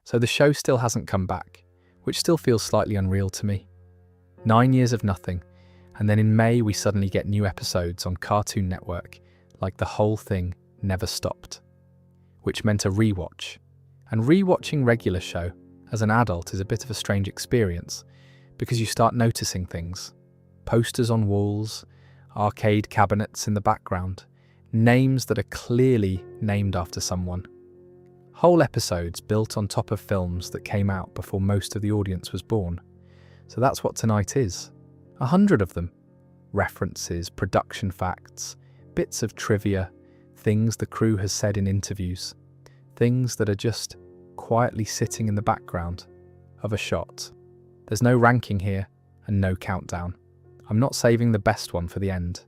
So the show still hasn't come back, which still feels slightly unreal to me. 9 years of nothing, and then in May we suddenly get new episodes on Cartoon Network, like the whole thing never stopped. Which meant a rewatch. And rewatching regular show as an adult is a bit of a strange experience, because you start noticing things. Posters on walls, arcade cabinets in the background, names that are clearly named after someone. Whole episodes built on top of films that came out before most of the audience was born. So that's what tonight is. 100 of them. References, production facts, bits of trivia, things the crew has said in interviews, things that are just quietly sitting in the background of a shot. There's no ranking here and no countdown. I'm not saving the best one for the end.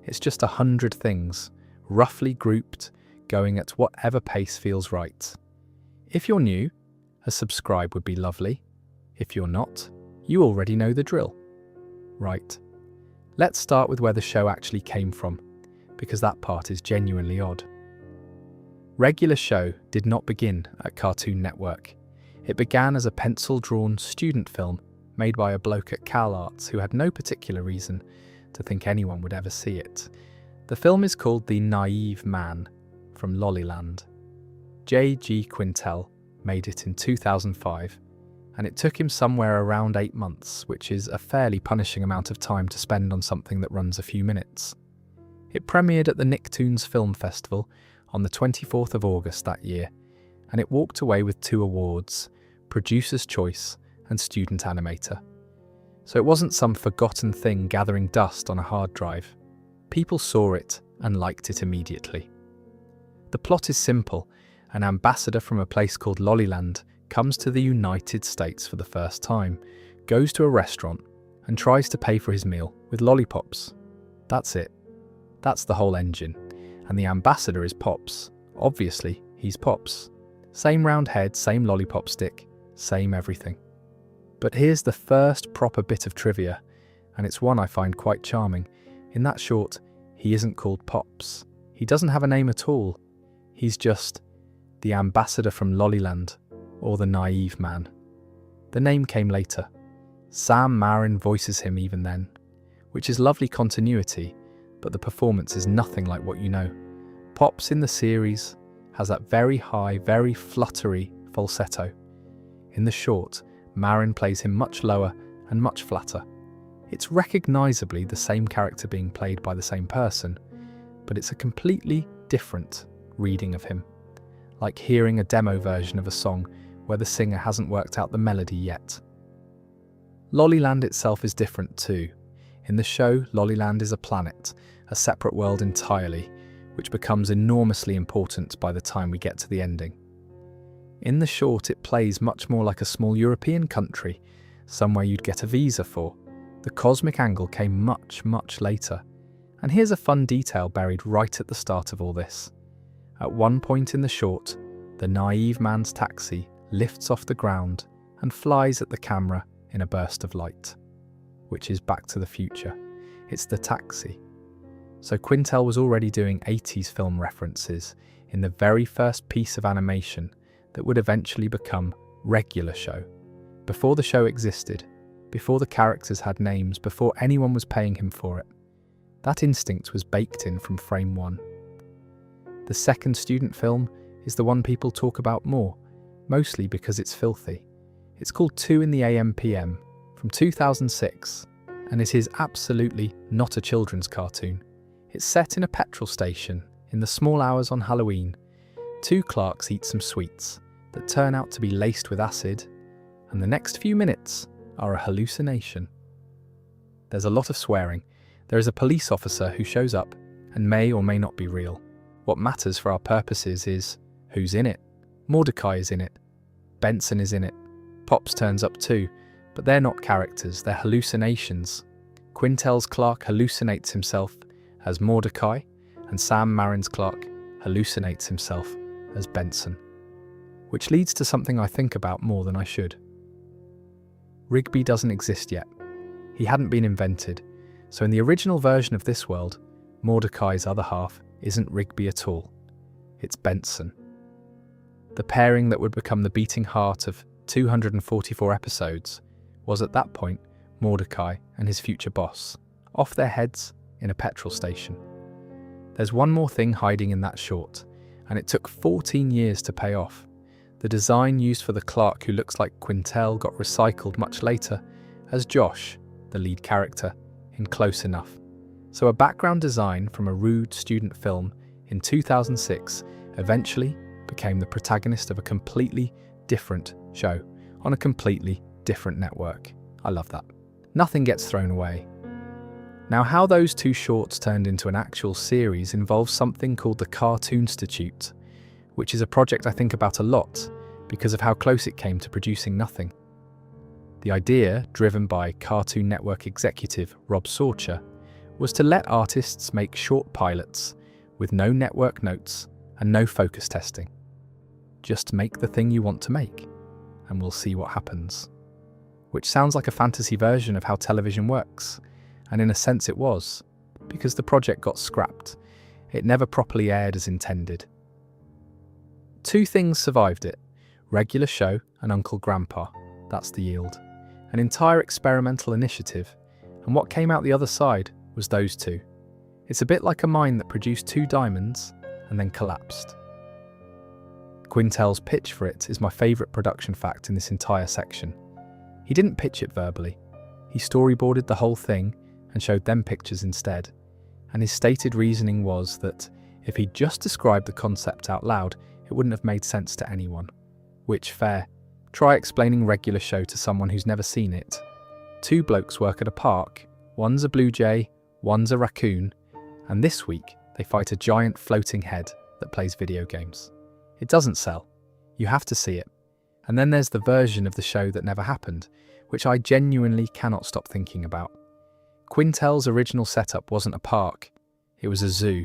It's just 100 things, roughly grouped, going at whatever pace feels right. If you're new, a subscribe would be lovely. If you're not, you already know the drill. Right. Let's start with where the show actually came from, because that part is genuinely odd. Regular show did not begin at Cartoon Network. It began as a pencil-drawn student film made by a bloke at Cal Arts who had no particular reason to think anyone would ever see it. The film is called The Naive Man, from Lollyland. J.G. Quintel made it in 2005, and it took him somewhere around 8 months, which is a fairly punishing amount of time to spend on something that runs a few minutes. It premiered at the Nicktoons Film Festival on the 24th of August that year, and it walked away with 2 awards, Producer's Choice and Student Animator. So it wasn't some forgotten thing gathering dust on a hard drive. People saw it and liked it immediately. The plot is simple. An ambassador from a place called Lollyland comes to the United States for the first time, goes to a restaurant, and tries to pay for his meal with lollipops. That's it. That's the whole engine. And the ambassador is Pops. Obviously, he's Pops. Same round head, same lollipop stick, same everything. But here's the first proper bit of trivia, and it's one I find quite charming. In that short, he isn't called Pops. He doesn't have a name at all. He's just the ambassador from Lollyland, or the naive man. The name came later. Sam Marin voices him even then, which is lovely continuity, but the performance is nothing like what you know. Pops in the series has that very high, very fluttery falsetto. In the short, Marin plays him much lower and much flatter. It's recognisably the same character being played by the same person, but it's a completely different reading of him, like hearing a demo version of a song where the singer hasn't worked out the melody yet. Lollyland itself is different too. In the show, Lollyland is a planet, a separate world entirely, which becomes enormously important by the time we get to the ending. In the short, it plays much more like a small European country, somewhere you'd get a visa for. The cosmic angle came much, much later. And here's a fun detail buried right at the start of all this. At one point in the short, the naive man's taxi lifts off the ground and flies at the camera in a burst of light, which is Back to the Future. It's the taxi. So Quintel was already doing 80s film references in the very first piece of animation that would eventually become regular show. Before the show existed, before the characters had names, before anyone was paying him for it. That instinct was baked in from frame one. The second student film is the one people talk about more, mostly because it's filthy. It's called 2 in the AM PM, from 2006, and it is absolutely not a children's cartoon. It's set in a petrol station in the small hours on Halloween. 2 clerks eat some sweets that turn out to be laced with acid, and the next few minutes are a hallucination. There's a lot of swearing. There is a police officer who shows up and may or may not be real. What matters for our purposes is who's in it. Mordecai is in it. Benson is in it. Pops turns up too, but they're not characters, they're hallucinations. Quintel's Clark hallucinates himself as Mordecai, and Sam Marin's Clark hallucinates himself as Benson. Which leads to something I think about more than I should. Rigby doesn't exist yet. He hadn't been invented, so in the original version of this world, Mordecai's other half isn't Rigby at all. It's Benson. The pairing that would become the beating heart of 244 episodes was at that point Mordecai and his future boss, off their heads in a petrol station. There's one more thing hiding in that short, and it took 14 years to pay off. The design used for the clerk who looks like Quintel got recycled much later as Josh, the lead character, in Close Enough. So a background design from a rude student film in 2006 eventually became the protagonist of a completely different show on a completely different network. I love that. Nothing gets thrown away. Now, how those two shorts turned into an actual series involves something called the Cartoon Institute, which is a project I think about a lot because of how close it came to producing nothing. The idea, driven by Cartoon Network executive Rob Sorcher, was to let artists make short pilots with no network notes and no focus testing. Just make the thing you want to make, and we'll see what happens. Which sounds like a fantasy version of how television works, and in a sense it was, because the project got scrapped. It never properly aired as intended. Two things survived it: regular show and Uncle Grandpa. That's the yield. An entire experimental initiative, and what came out the other side was those two. It's a bit like a mine that produced two diamonds and then collapsed. Quintel's pitch for it is my favourite production fact in this entire section. He didn't pitch it verbally. He storyboarded the whole thing and showed them pictures instead. And his stated reasoning was that if he'd just described the concept out loud, it wouldn't have made sense to anyone. Which, fair. Try explaining regular show to someone who's never seen it. Two blokes work at a park. One's a blue jay, one's a raccoon, and this week they fight a giant floating head that plays video games. It doesn't sell. You have to see it. And then there's the version of the show that never happened, which I genuinely cannot stop thinking about. Quintel's original setup wasn't a park. It was a zoo.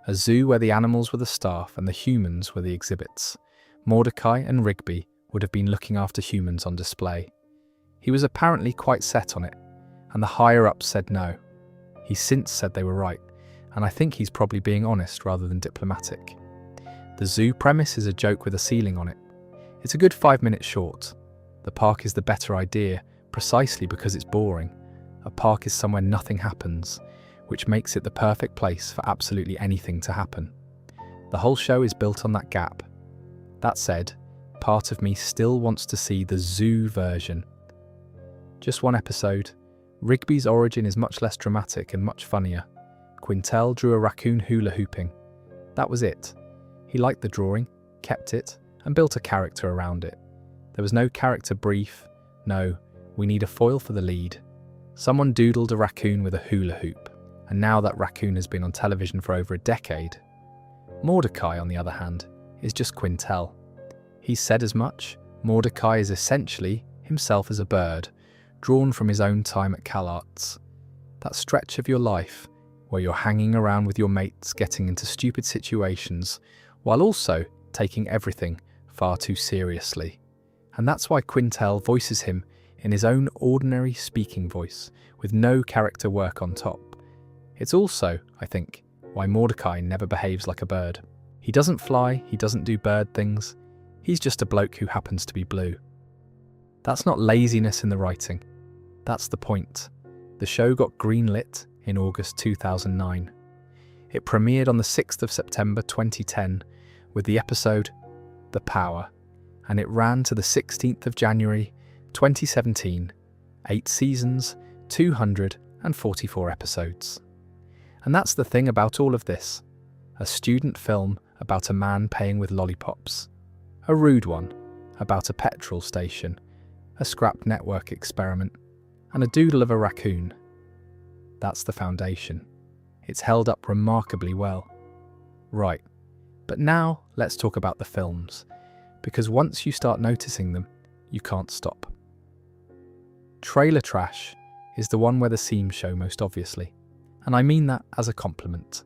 A zoo where the animals were the staff and the humans were the exhibits. Mordecai and Rigby would have been looking after humans on display. He was apparently quite set on it, and the higher-ups said no. He's since said they were right, and I think he's probably being honest rather than diplomatic. The zoo premise is a joke with a ceiling on it. It's a good 5-minute short. The park is the better idea, precisely because it's boring. A park is somewhere nothing happens, which makes it the perfect place for absolutely anything to happen. The whole show is built on that gap. That said, part of me still wants to see the zoo version. Just one episode. Rigby's origin is much less dramatic and much funnier. Quintel drew a raccoon hula hooping. That was it. He liked the drawing, kept it, and built a character around it. There was no character brief. No, we need a foil for the lead. Someone doodled a raccoon with a hula hoop, and now that raccoon has been on television for over a decade. Mordecai, on the other hand, is just Quintel. He's said as much. Mordecai is essentially himself as a bird, drawn from his own time at CalArts. That stretch of your life where you're hanging around with your mates getting into stupid situations while also taking everything far too seriously. And that's why Quintel voices him in his own ordinary speaking voice with no character work on top. It's also, I think, why Mordecai never behaves like a bird. He doesn't fly, he doesn't do bird things. He's just a bloke who happens to be blue. That's not laziness in the writing. That's the point. The show got greenlit in August 2009. It premiered on the 6th of September 2010 with the episode The Power, and it ran to the 16th of January 2017, 8 seasons, 244 episodes. And that's the thing about all of this. A student film about a man paying with lollipops. A rude one about a petrol station, a scrap network experiment, and a doodle of a raccoon. That's the foundation. It's held up remarkably well. Right, but now let's talk about the films, because once you start noticing them, you can't stop. Trailer trash is the one where the seams show most obviously, and I mean that as a compliment.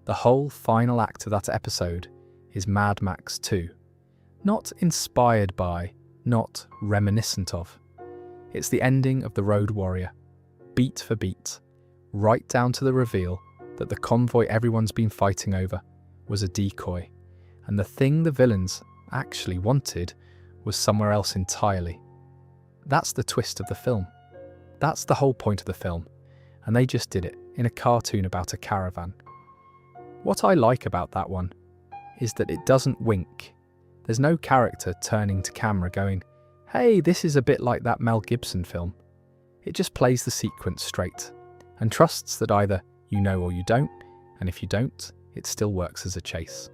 The whole final act of that episode is Mad Max 2. Not inspired by, not reminiscent of. It's the ending of The Road Warrior, beat for beat, right down to the reveal that the convoy everyone's been fighting over was a decoy, and the thing the villains actually wanted was somewhere else entirely. That's the twist of the film. That's the whole point of the film, and they just did it in a cartoon about a caravan. What I like about that one is that it doesn't wink. There's no character turning to camera going, "Hey, this is a bit like that Mel Gibson film." It just plays the sequence straight and trusts that either you know or you don't, and if you don't, it still works as a chase.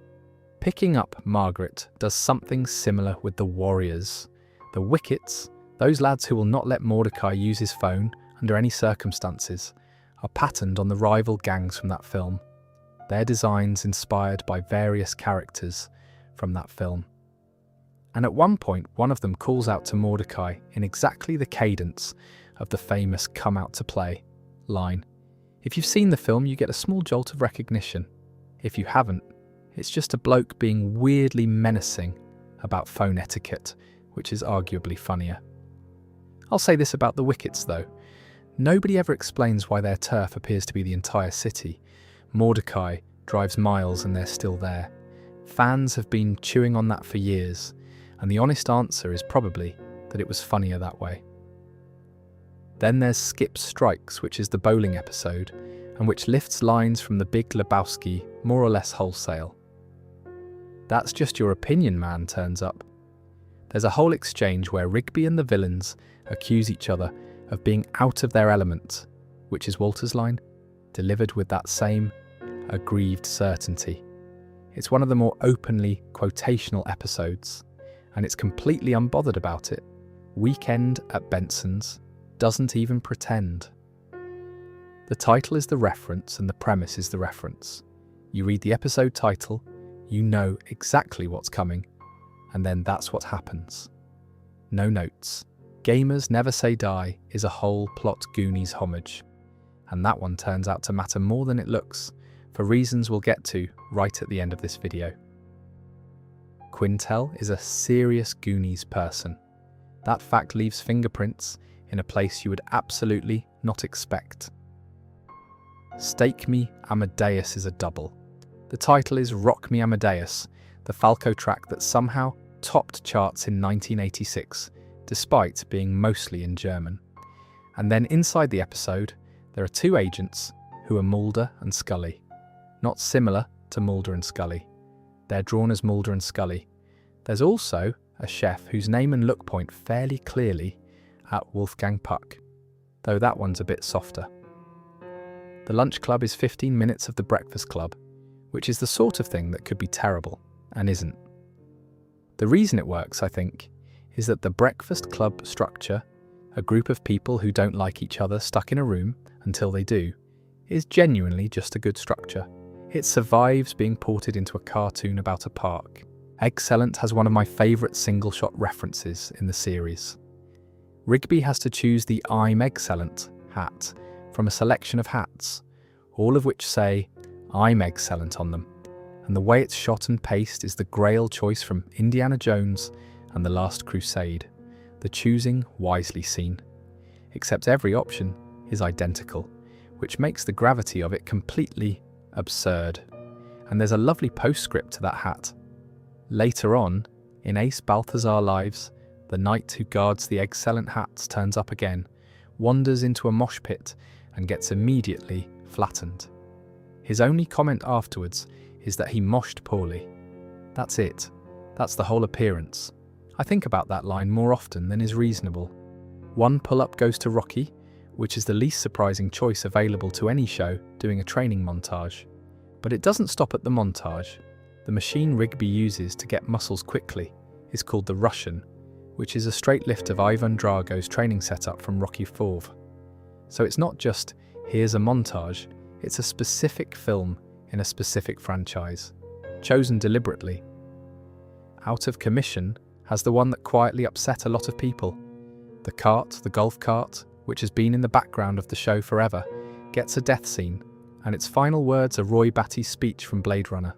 Picking up Margaret does something similar with the warriors. The wickets, those lads who will not let Mordecai use his phone under any circumstances, are patterned on the rival gangs from that film. Their designs inspired by various characters from that film. And at one point, one of them calls out to Mordecai in exactly the cadence of the famous "come out to play" line. If you've seen the film, you get a small jolt of recognition. If you haven't, it's just a bloke being weirdly menacing about phone etiquette, which is arguably funnier. I'll say this about the wickets though. Nobody ever explains why their turf appears to be the entire city. Mordecai drives miles and they're still there. Fans have been chewing on that for years, and the honest answer is probably that it was funnier that way. Then there's Skip Strikes, which is the bowling episode, and which lifts lines from the Big Lebowski more or less wholesale. That's just your opinion man turns up. There's a whole exchange where Rigby and the villains accuse each other of being out of their element, which is Walter's line, delivered with that same aggrieved certainty. It's one of the more openly quotational episodes, and it's completely unbothered about it. Weekend at Benson's doesn't even pretend. The title is the reference and the premise is the reference. You read the episode title, you know exactly what's coming, and then that's what happens. No notes. Gamers Never Say Die is a whole plot Goonies homage, and that one turns out to matter more than it looks, for reasons we'll get to right at the end of this video. Quintel is a serious Goonies person. That fact leaves fingerprints in a place you would absolutely not expect. Stake Me Amadeus is a double. The title is Rock Me Amadeus, the Falco track that somehow topped charts in 1986, despite being mostly in German. And then inside the episode, there are two agents who are Mulder and Scully. Not similar to Mulder and Scully. They're drawn as Mulder and Scully. There's also a chef whose name and look point fairly clearly at Wolfgang Puck, though that one's a bit softer. The lunch club is 15 minutes of the breakfast club, which is the sort of thing that could be terrible, and isn't. The reason it works, I think, is that the breakfast club structure, a group of people who don't like each other stuck in a room until they do, is genuinely just a good structure. It survives being ported into a cartoon about a park. Excellent has one of my favourite single-shot references in the series. Rigby has to choose the "I'm Excellent" hat from a selection of hats, all of which say "I'm Excellent" on them, and the way it's shot and paced is the Grail choice from Indiana Jones and The Last Crusade, the choosing wisely seen. Except every option is identical, which makes the gravity of it completely absurd. And there's a lovely postscript to that hat. Later on, in Ace Balthazar Lives, the knight who guards the Excellent hats turns up again, wanders into a mosh pit, and gets immediately flattened. His only comment afterwards is that he moshed poorly. That's it. That's the whole appearance. I think about that line more often than is reasonable. One pull-up goes to Rocky, which is the least surprising choice available to any show doing a training montage. But it doesn't stop at the montage. The machine Rigby uses to get muscles quickly is called the Russian, which is a straight lift of Ivan Drago's training setup from Rocky IV. So it's not just, here's a montage, it's a specific film in a specific franchise, chosen deliberately. Out of Commission has the one that quietly upset a lot of people. The cart, the golf cart, which has been in the background of the show forever, gets a death scene, and its final words are Roy Batty's speech from Blade Runner.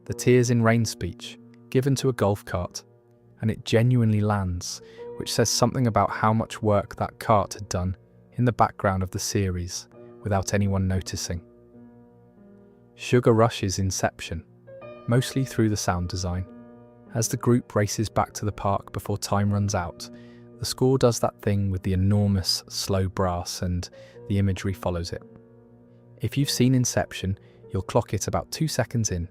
The Tears in Rain speech, given to a golf cart, and it genuinely lands, which says something about how much work that cart had done in the background of the series, without anyone noticing. Sugar Rush is Inception, mostly through the sound design, As the group races back to the park before time runs out, the score does that thing with the enormous, slow brass, and the imagery follows it. If you've seen Inception, you'll clock it about 2 seconds in.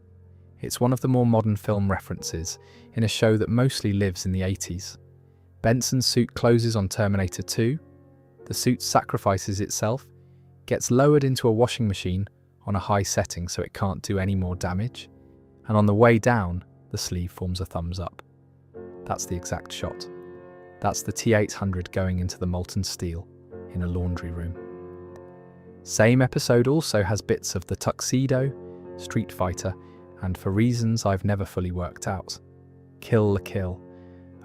It's one of the more modern film references in a show that mostly lives in the 80s. Benson's suit closes on Terminator 2, the suit sacrifices itself, gets lowered into a washing machine on a high setting so it can't do any more damage, and on the way down, the sleeve forms a thumbs up. That's the exact shot. That's the T-800 going into the molten steel in a laundry room. Same episode also has bits of The Tuxedo, Street Fighter, and for reasons I've never fully worked out, Kill la Kill.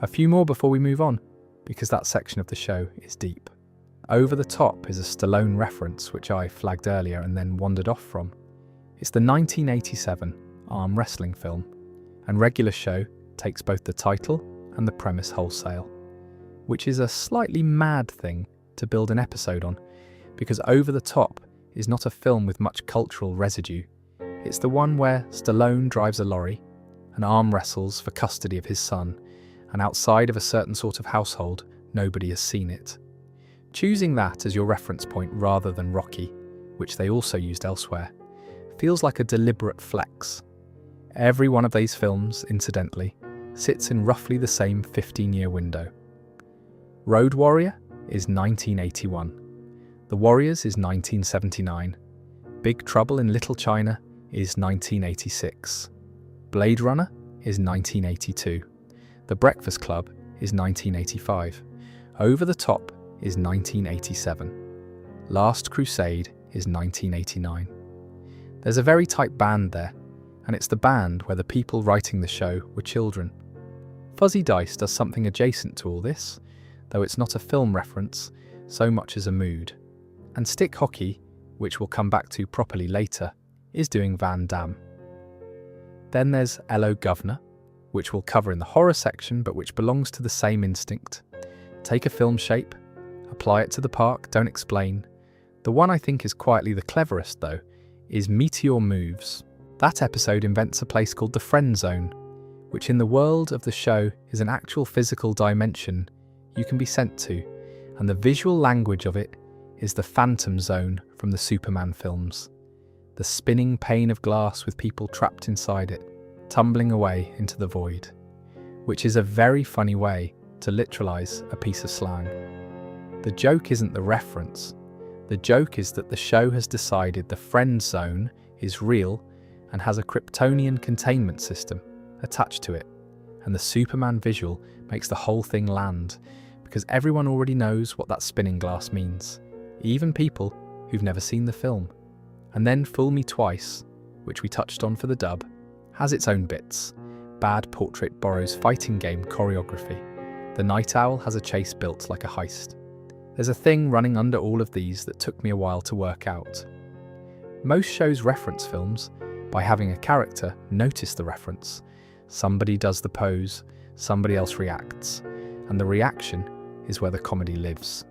A few more before we move on, because that section of the show is deep. Over the Top is a Stallone reference which I flagged earlier and then wandered off from. It's the 1987 arm wrestling film, and Regular Show takes both the title and the premise wholesale, which is a slightly mad thing to build an episode on, because Over the Top is not a film with much cultural residue. It's the one where Stallone drives a lorry and arm wrestles for custody of his son, and outside of a certain sort of household, nobody has seen it. Choosing that as your reference point rather than Rocky, which they also used elsewhere, feels like a deliberate flex. Every one of these films, incidentally, sits in roughly the same 15-year window. Road Warrior is 1981. The Warriors is 1979. Big Trouble in Little China is 1986. Blade Runner is 1982. The Breakfast Club is 1985. Over the Top is 1987. Last Crusade is 1989. There's a very tight band there, and it's the band where the people writing the show were children. Fuzzy Dice does something adjacent to all this, though it's not a film reference so much as a mood. And Stick Hockey, which we'll come back to properly later, is doing Van Damme. Then there's Hello Governor, which we'll cover in the horror section but which belongs to the same instinct. Take a film shape, apply it to the park, don't explain. The one I think is quietly the cleverest, though, is Meteor Moves. That episode invents a place called the Friend Zone, which in the world of the show is an actual physical dimension you can be sent to, and the visual language of it is the Phantom Zone from the Superman films. The spinning pane of glass with people trapped inside it, tumbling away into the void, which is a very funny way to literalize a piece of slang. The joke isn't the reference. The joke is that the show has decided the Friend Zone is real and has a Kryptonian containment system attached to it, and the Superman visual makes the whole thing land, because everyone already knows what that spinning glass means, even people who've never seen the film. And then Fool Me Twice, which we touched on for the dub, has its own bits. Bad Portrait borrows fighting game choreography. The Night Owl has a chase built like a heist. There's a thing running under all of these that took me a while to work out. Most shows reference films by having a character notice the reference. Somebody does the pose, somebody else reacts, and the reaction is where the comedy lives.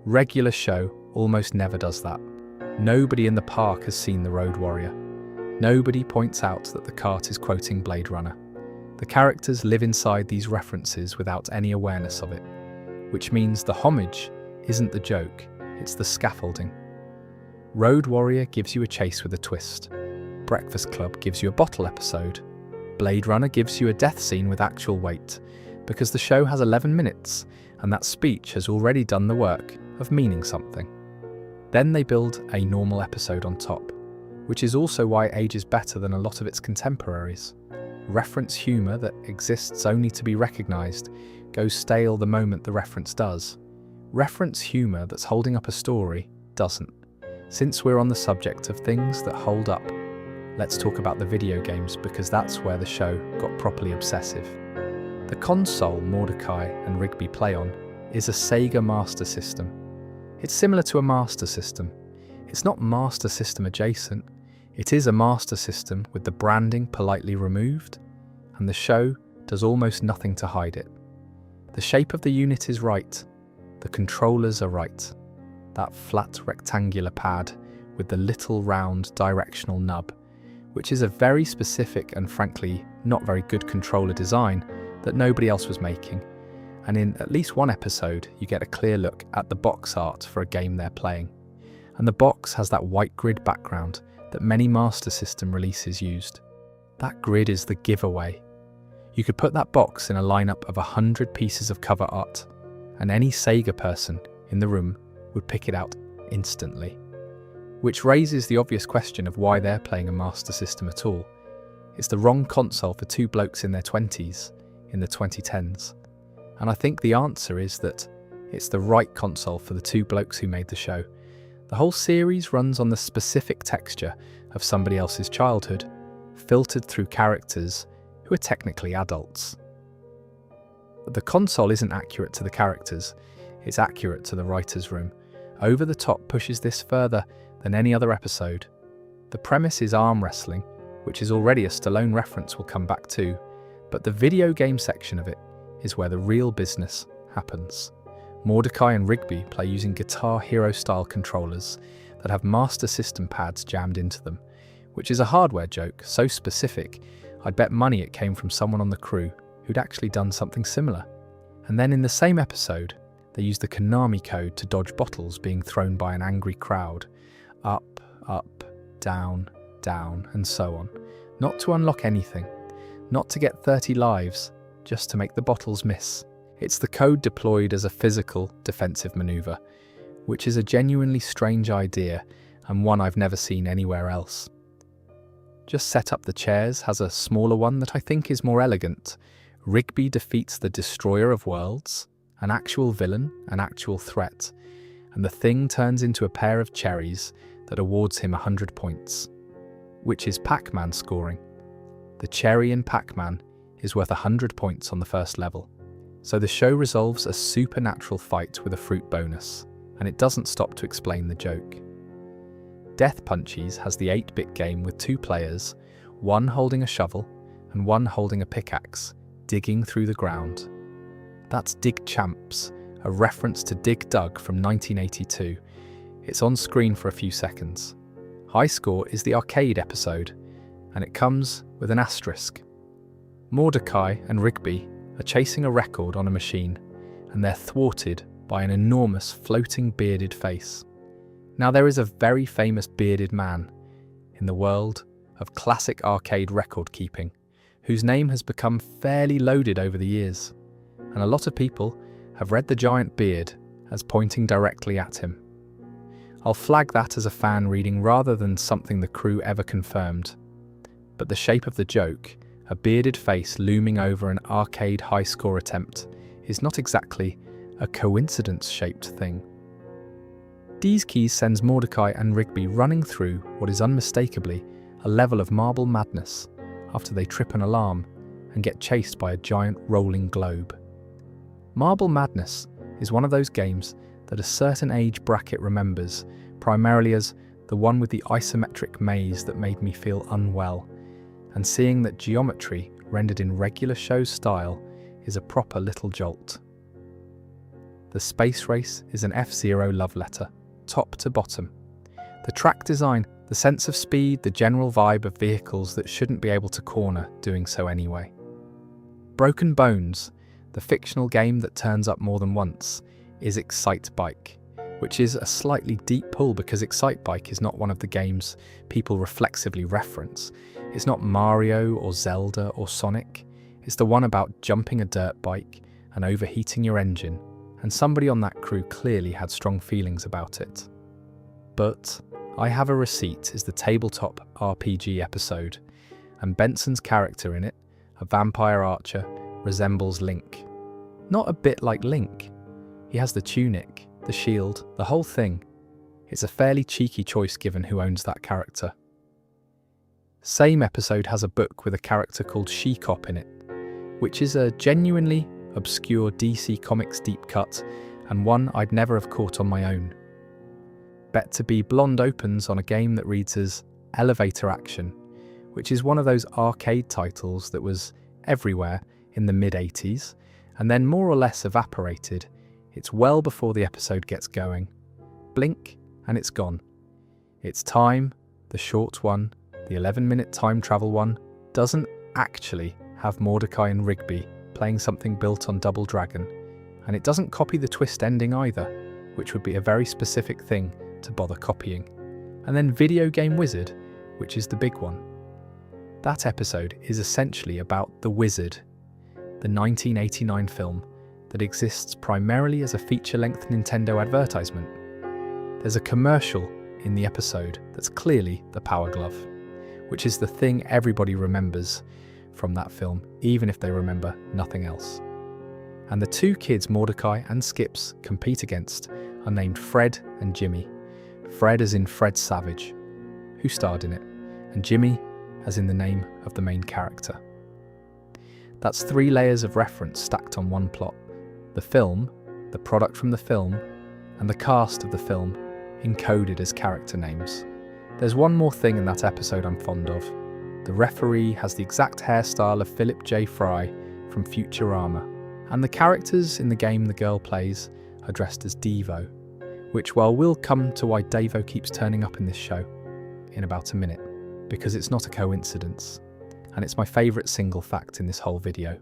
Regular Show almost never does that. Nobody in the park has seen The Road Warrior. Nobody points out that the cart is quoting Blade Runner. The characters live inside these references without any awareness of it, which means the homage isn't the joke, it's the scaffolding. Road Warrior gives you a chase with a twist. Breakfast Club gives you a bottle episode. Blade Runner gives you a death scene with actual weight, because the show has 11 minutes, and that speech has already done the work of meaning something. Then they build a normal episode on top, which is also why it ages better than a lot of its contemporaries. Reference humour that exists only to be recognised goes stale the moment the reference does. Reference humour that's holding up a story doesn't. Since we're on the subject of things that hold up, let's talk about the video games, because that's where the show got properly obsessive. The console Mordecai and Rigby play on is a Sega Master System. It's similar to a Master System. It's not Master System adjacent. It is a Master System with the branding politely removed, and the show does almost nothing to hide it. The shape of the unit is right. The controllers are right. That flat rectangular pad with the little round directional nub, which is a very specific and frankly not very good controller design that nobody else was making. And in at least one episode, you get a clear look at the box art for a game they're playing. And the box has that white grid background that many Master System releases used. That grid is the giveaway. You could put that box in a lineup of 100 pieces of cover art, and any Sega person in the room would pick it out instantly. Which raises the obvious question of why they're playing a Master System at all. It's the wrong console for two blokes in their 20s in the 2010s. And I think the answer is that it's the right console for the two blokes who made the show. The whole series runs on the specific texture of somebody else's childhood, filtered through characters who are technically adults. But the console isn't accurate to the characters, it's accurate to the writer's room. Over the Top pushes this further than any other episode. The premise is arm wrestling, which is already a Stallone reference we'll come back to, but the video game section of it is where the real business happens. Mordecai and Rigby play using Guitar Hero style controllers that have Master System pads jammed into them, which is a hardware joke so specific I'd bet money it came from someone on the crew who'd actually done something similar. And then in the same episode, they use the Konami code to dodge bottles being thrown by an angry crowd. Up, up, down, down, and so on. Not to unlock anything, not to get 30 lives, just to make the bottles miss. It's the code deployed as a physical defensive maneuver, which is a genuinely strange idea and one I've never seen anywhere else. Just Set Up the Chairs has a smaller one that I think is more elegant. Rigby defeats the Destroyer of Worlds, an actual villain, an actual threat, and the thing turns into a pair of cherries that awards him 100 points, which is Pac-Man scoring. The cherry in Pac-Man is worth 100 points on the first level. So the show resolves a supernatural fight with a fruit bonus, and it doesn't stop to explain the joke. Death Punchies has the 8-bit game with two players, one holding a shovel and one holding a pickaxe, digging through the ground. That's Dig Champs, a reference to Dig Dug from 1982. It's on screen for a few seconds. High Score is the arcade episode, and it comes with an asterisk. Mordecai and Rigby are chasing a record on a machine, and they're thwarted by an enormous floating bearded face. Now there is a very famous bearded man in the world of classic arcade record keeping, whose name has become fairly loaded over the years, and a lot of people have read the giant beard as pointing directly at him. I'll flag that as a fan reading rather than something the crew ever confirmed, but the shape of the joke, a bearded face looming over an arcade high score attempt, is not exactly a coincidence-shaped thing. D's Keys sends Mordecai and Rigby running through what is unmistakably a level of marble madness after they trip an alarm and get chased by a giant rolling globe. Marble Madness is one of those games that a certain age bracket remembers, primarily as the one with the isometric maze that made me feel unwell, and seeing that geometry rendered in regular show style is a proper little jolt. The space race is an F-Zero love letter, top to bottom. The track design, the sense of speed, the general vibe of vehicles that shouldn't be able to corner doing so anyway. Broken Bones, the fictional game that turns up more than once, is Excite Bike, which is a slightly deep pull because Excite Bike is not one of the games people reflexively reference. It's not Mario or Zelda or Sonic. It's the one about jumping a dirt bike and overheating your engine, and somebody on that crew clearly had strong feelings about it. But I Have a Receipt is the tabletop RPG episode, and Benson's character in it, a vampire archer, resembles Link. Not a bit like Link. He has the tunic, the shield, the whole thing. It's a fairly cheeky choice given who owns that character. Same episode has a book with a character called She-Cop in it, which is a genuinely obscure DC Comics deep cut, and one I'd never have caught on my own. Bet to Be Blonde opens on a game that reads as Elevator Action, which is one of those arcade titles that was everywhere in the mid-80s, and then more or less evaporated. It's well before the episode gets going. Blink, and it's gone. It's time, the short one, the 11-minute time travel one, doesn't actually have Mordecai and Rigby playing something built on Double Dragon, and it doesn't copy the twist ending either, which would be a very specific thing to bother copying. And then Video Game Wizard, which is the big one. That episode is essentially about The Wizard, the 1989 film that exists primarily as a feature-length Nintendo advertisement. There's a commercial in the episode that's clearly the Power Glove, which is the thing everybody remembers from that film, even if they remember nothing else. And the two kids Mordecai and Skips compete against are named Fred and Jimmy. Fred as in Fred Savage, who starred in it, and Jimmy as in the name of the main character. That's 3 layers of reference stacked on one plot. The film, the product from the film, and the cast of the film encoded as character names. There's one more thing in that episode I'm fond of. The referee has the exact hairstyle of Philip J. Fry from Futurama, and the characters in the game the girl plays are dressed as Devo, which, well, we'll come to why Davo keeps turning up in this show in about a minute, because it's not a coincidence, and it's my favourite single fact in this whole video.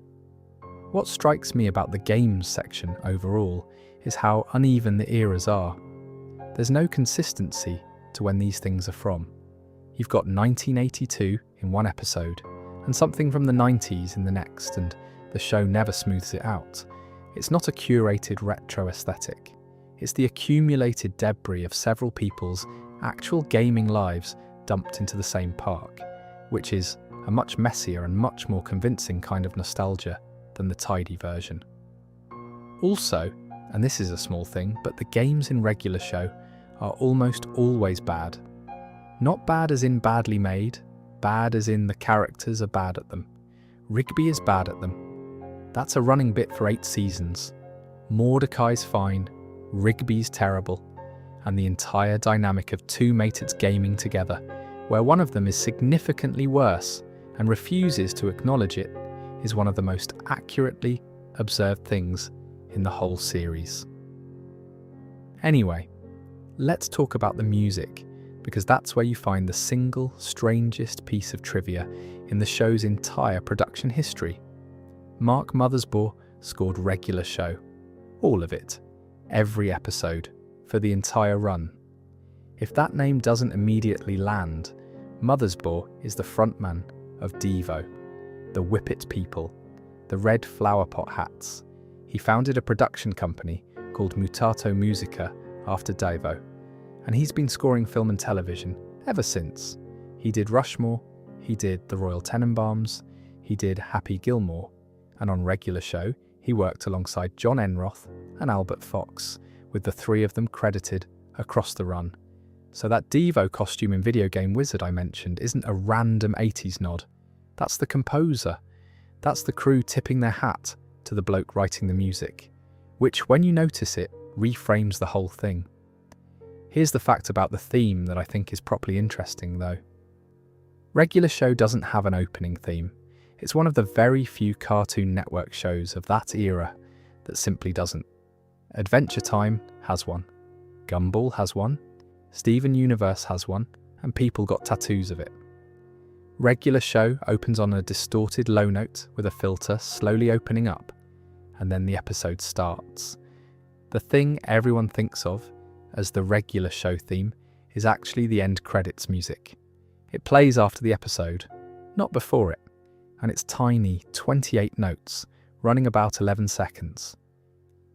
What strikes me about the games section overall is how uneven the eras are. There's no consistency to when these things are from. You've got 1982 in one episode, and something from the 90s in the next, and the show never smooths it out. It's not a curated retro aesthetic. It's the accumulated debris of several people's actual gaming lives dumped into the same park, which is a much messier and much more convincing kind of nostalgia than the tidy version. Also, and this is a small thing, but the games in regular show are almost always bad. Not bad as in badly made, bad as in the characters are bad at them. Rigby is bad at them. That's a running bit for 8 seasons. Mordecai's fine, Rigby's terrible, and the entire dynamic of 2 mates gaming together, where one of them is significantly worse and refuses to acknowledge it, is one of the most accurately observed things in the whole series. Anyway, let's talk about the music, because that's where you find the single strangest piece of trivia in the show's entire production history. Mark Mothersbaugh scored regular show. All of it. Every episode. For the entire run. If that name doesn't immediately land, Mothersbaugh is the frontman of Devo, the Whippet People, the red flower pot hats. He founded a production company called Mutato Musica after Devo, and he's been scoring film and television ever since. He did Rushmore, he did The Royal Tenenbaums, he did Happy Gilmore, and on regular show, he worked alongside John Enroth and Albert Fox, with the 3 of them credited across the run. So that Devo costume in Video Game Wizard I mentioned isn't a random 80s nod. That's the composer. That's the crew tipping their hat to the bloke writing the music, which, when you notice it, reframes the whole thing. Here's the fact about the theme that I think is properly interesting, though. Regular show doesn't have an opening theme. It's one of the very few Cartoon Network shows of that era that simply doesn't. Adventure Time has one. Gumball has one. Steven Universe has one, and people got tattoos of it. Regular show opens on a distorted low note with a filter slowly opening up, and then the episode starts. The thing everyone thinks of as the regular show theme is actually the end credits music. It plays after the episode, not before it, and it's tiny 28 notes, running about 11 seconds.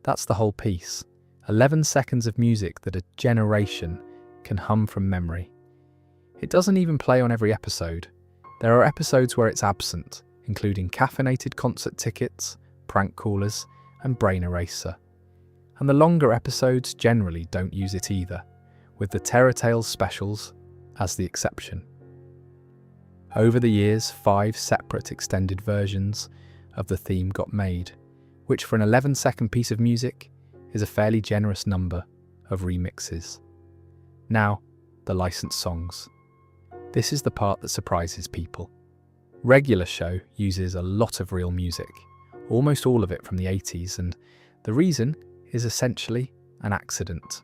That's the whole piece. 11 seconds of music that a generation can hum from memory. It doesn't even play on every episode. There are episodes where it's absent, including Caffeinated Concert Tickets, Prank Callers, and Brain Eraser. And the longer episodes generally don't use it either, with the Terror Tales specials as the exception. Over the years, 5 separate extended versions of the theme got made, which for an 11-second piece of music is a fairly generous number of remixes. Now, the licensed songs. This is the part that surprises people. Regular show uses a lot of real music, almost all of it from the 80s, and the reason is essentially an accident.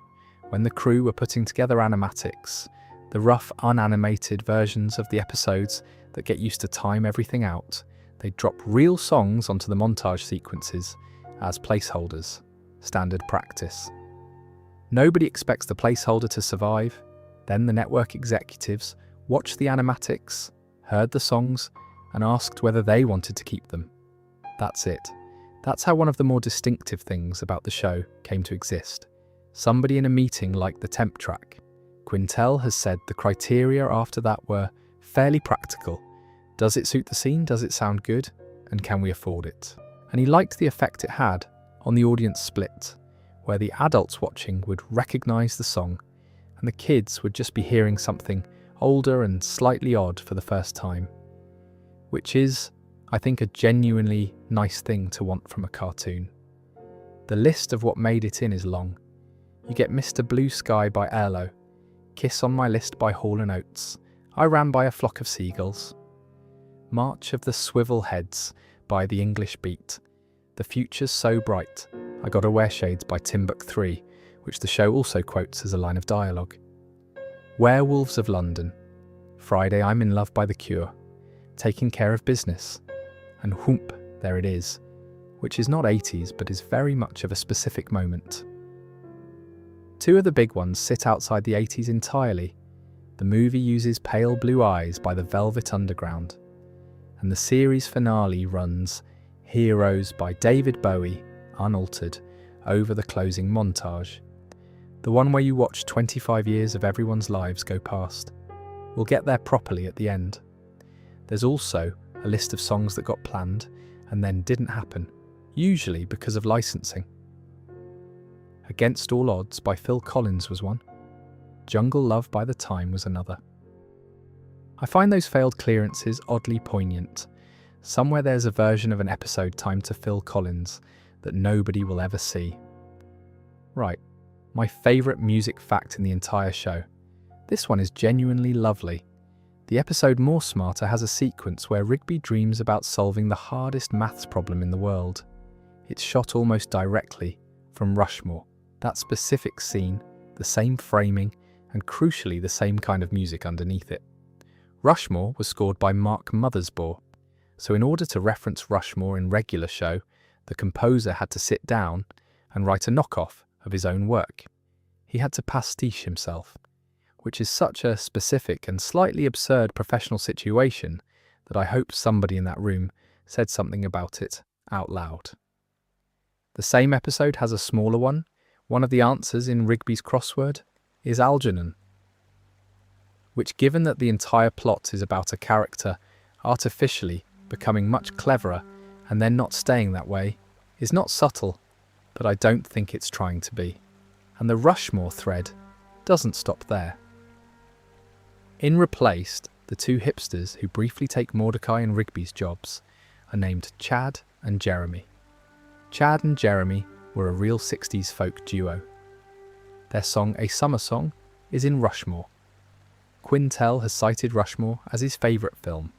When the crew were putting together animatics, The rough, unanimated versions of the episodes that get used to time everything out, they drop real songs onto the montage sequences as placeholders, standard practice. Nobody expects the placeholder to survive. Then the network executives watched the animatics, heard the songs, and asked whether they wanted to keep them. That's it. That's how one of the more distinctive things about the show came to exist. Somebody in a meeting liked the temp track. Quintel has said the criteria after that were fairly practical. Does it suit the scene? Does it sound good? And can we afford it? And he liked the effect it had on the audience split, where the adults watching would recognise the song and the kids would just be hearing something older and slightly odd for the first time. Which is, I think, a genuinely nice thing to want from a cartoon. The list of what made it in is long. You get Mr. Blue Sky by Erlo, Kiss on My List by Hall & Oates, I Ran by a Flock of Seagulls, March of the Swivel Heads by The English Beat, The Future's So Bright, I Gotta Wear Shades by Timbuk 3, which the show also quotes as a line of dialogue, Werewolves of London, Friday I'm in Love by The Cure, Taking Care of Business, and Whoomp, There It Is, which is not 80s but is very much of a specific moment. Two of the big ones sit outside the 80s entirely. The movie uses Pale Blue Eyes by the Velvet Underground, and the series finale runs Heroes by David Bowie, unaltered, over the closing montage. The one where you watch 25 years of everyone's lives go past. We'll get there properly at the end. There's also a list of songs that got planned and then didn't happen, usually because of licensing. Against All Odds by Phil Collins was one. Jungle Love by The Time was another. I find those failed clearances oddly poignant. Somewhere there's a version of an episode timed to Phil Collins that nobody will ever see. Right, my favourite music fact in the entire show. This one is genuinely lovely. The episode More Smarter has a sequence where Rigby dreams about solving the hardest maths problem in the world. It's shot almost directly from Rushmore. That specific scene, the same framing, and crucially the same kind of music underneath it. Rushmore was scored by Mark Mothersbaugh, so in order to reference Rushmore in regular show, the composer had to sit down and write a knockoff of his own work. He had to pastiche himself, which is such a specific and slightly absurd professional situation that I hope somebody in that room said something about it out loud. The same episode has a smaller one. One of the answers in Rigby's crossword is Algernon, which, given that the entire plot is about a character artificially becoming much cleverer and then not staying that way, is not subtle, but I don't think it's trying to be. And the Rushmore thread doesn't stop there. In Replaced, the two hipsters who briefly take Mordecai and Rigby's jobs are named Chad and Jeremy. Chad and Jeremy were a real 60s folk duo. Their song A Summer Song is in Rushmore. Quintel has cited Rushmore as his favourite film,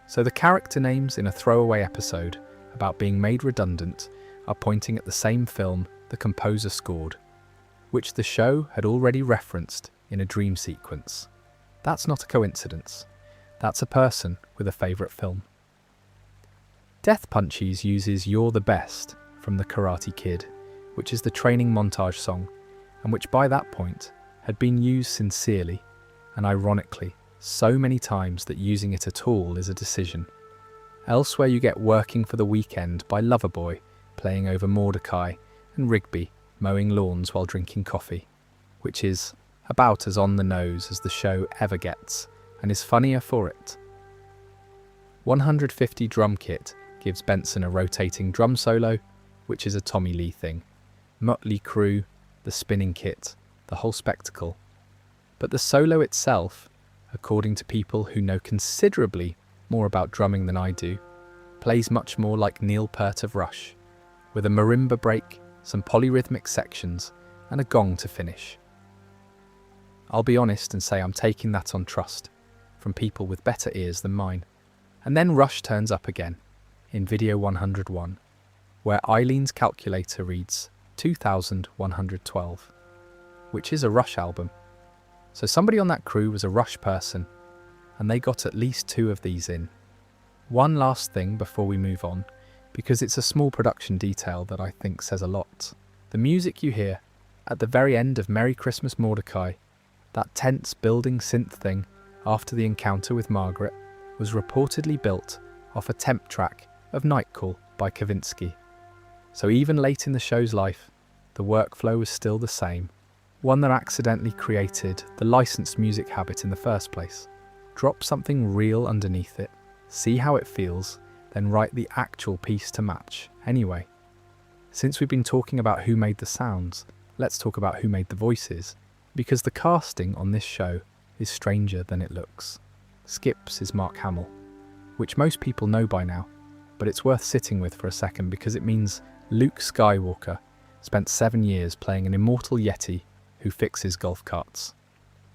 so the character names in a throwaway episode about being made redundant are pointing at the same film the composer scored, which the show had already referenced in a dream sequence. That's not a coincidence. That's a person with a favourite film. Death Punchies uses You're the Best from The Karate Kid, which is the training montage song, and which by that point had been used sincerely and ironically so many times that using it at all is a decision. Elsewhere you get Working for the Weekend by Loverboy playing over Mordecai and Rigby mowing lawns while drinking coffee, which is about as on the nose as the show ever gets and is funnier for it. 150 Drum Kit gives Benson a rotating drum solo, which is a Tommy Lee thing. Motley Crue, the spinning kit, the whole spectacle. But the solo itself, according to people who know considerably more about drumming than I do, plays much more like Neil Peart of Rush, with a marimba break, some polyrhythmic sections, and a gong to finish. I'll be honest and say I'm taking that on trust, from people with better ears than mine. And then Rush turns up again, in video 101, where Eileen's calculator reads 2112, which is a Rush album. So somebody on that crew was a rush person, and they got at least 2 of these in. One last thing before we move on, because it's a small production detail that I think says a lot. The music you hear at the very end of Merry Christmas Mordecai, that tense building synth thing after the encounter with Margaret, was reportedly built off a temp track of Night Call by Kavinsky. So even late in the show's life, the workflow was still the same, one that accidentally created the licensed music habit in the first place. Drop something real underneath it, see how it feels, then write the actual piece to match. Anyway, since we've been talking about who made the sounds, let's talk about who made the voices, because the casting on this show is stranger than it looks. Skips is Mark Hamill, which most people know by now, but it's worth sitting with for a second because it means Luke Skywalker spent 7 years playing an immortal Yeti who fixes golf carts.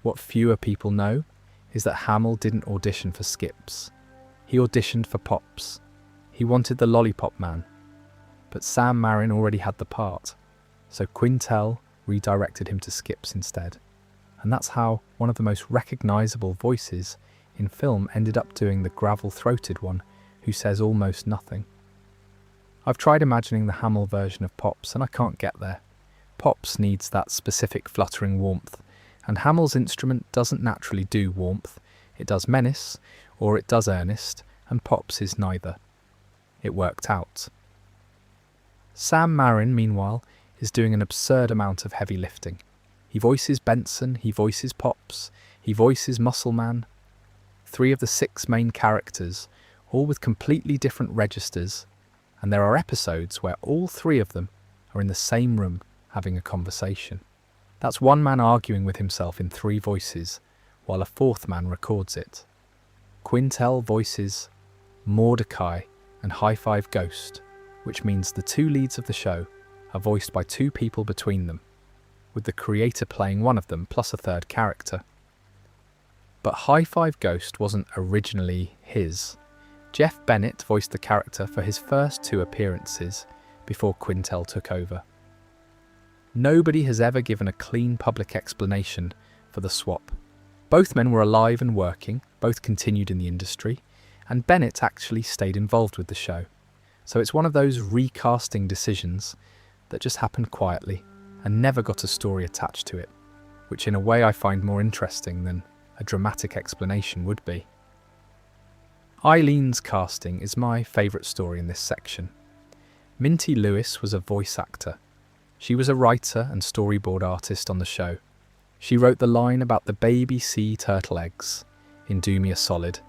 What fewer people know is that Hamill didn't audition for Skips. He auditioned for Pops. He wanted the Lollipop Man, but Sam Marin already had the part, so Quintel redirected him to Skips instead. And that's how one of the most recognisable voices in film ended up doing the gravel-throated one who says almost nothing. I've tried imagining the Hamill version of Pops and I can't get there. Pops needs that specific fluttering warmth, and Hamill's instrument doesn't naturally do warmth. It does menace, or it does earnest, and Pops is neither. It worked out. Sam Marin, meanwhile, is doing an absurd amount of heavy lifting. He voices Benson, he voices Pops, he voices Muscle Man. 3 of the 6 main characters, all with completely different registers, and there are episodes where all 3 of them are in the same room having a conversation. That's one man arguing with himself in 3 voices, while a 4th man records it. Quintel voices Mordecai and High Five Ghost, which means the 2 leads of the show are voiced by 2 people between them, with the creator playing one of them plus a 3rd character. But High Five Ghost wasn't originally his. Jeff Bennett voiced the character for his first 2 appearances before Quintel took over. Nobody has ever given a clean public explanation for the swap. Both men were alive and working, both continued in the industry, and Bennett actually stayed involved with the show. So it's one of those recasting decisions that just happened quietly and never got a story attached to it, which in a way I find more interesting than a dramatic explanation would be. Eileen's casting is my favourite story in this section. Minty Lewis was a voice actor. She was a writer and storyboard artist on the show. She wrote the line about the baby sea turtle eggs in Do Me a Solid,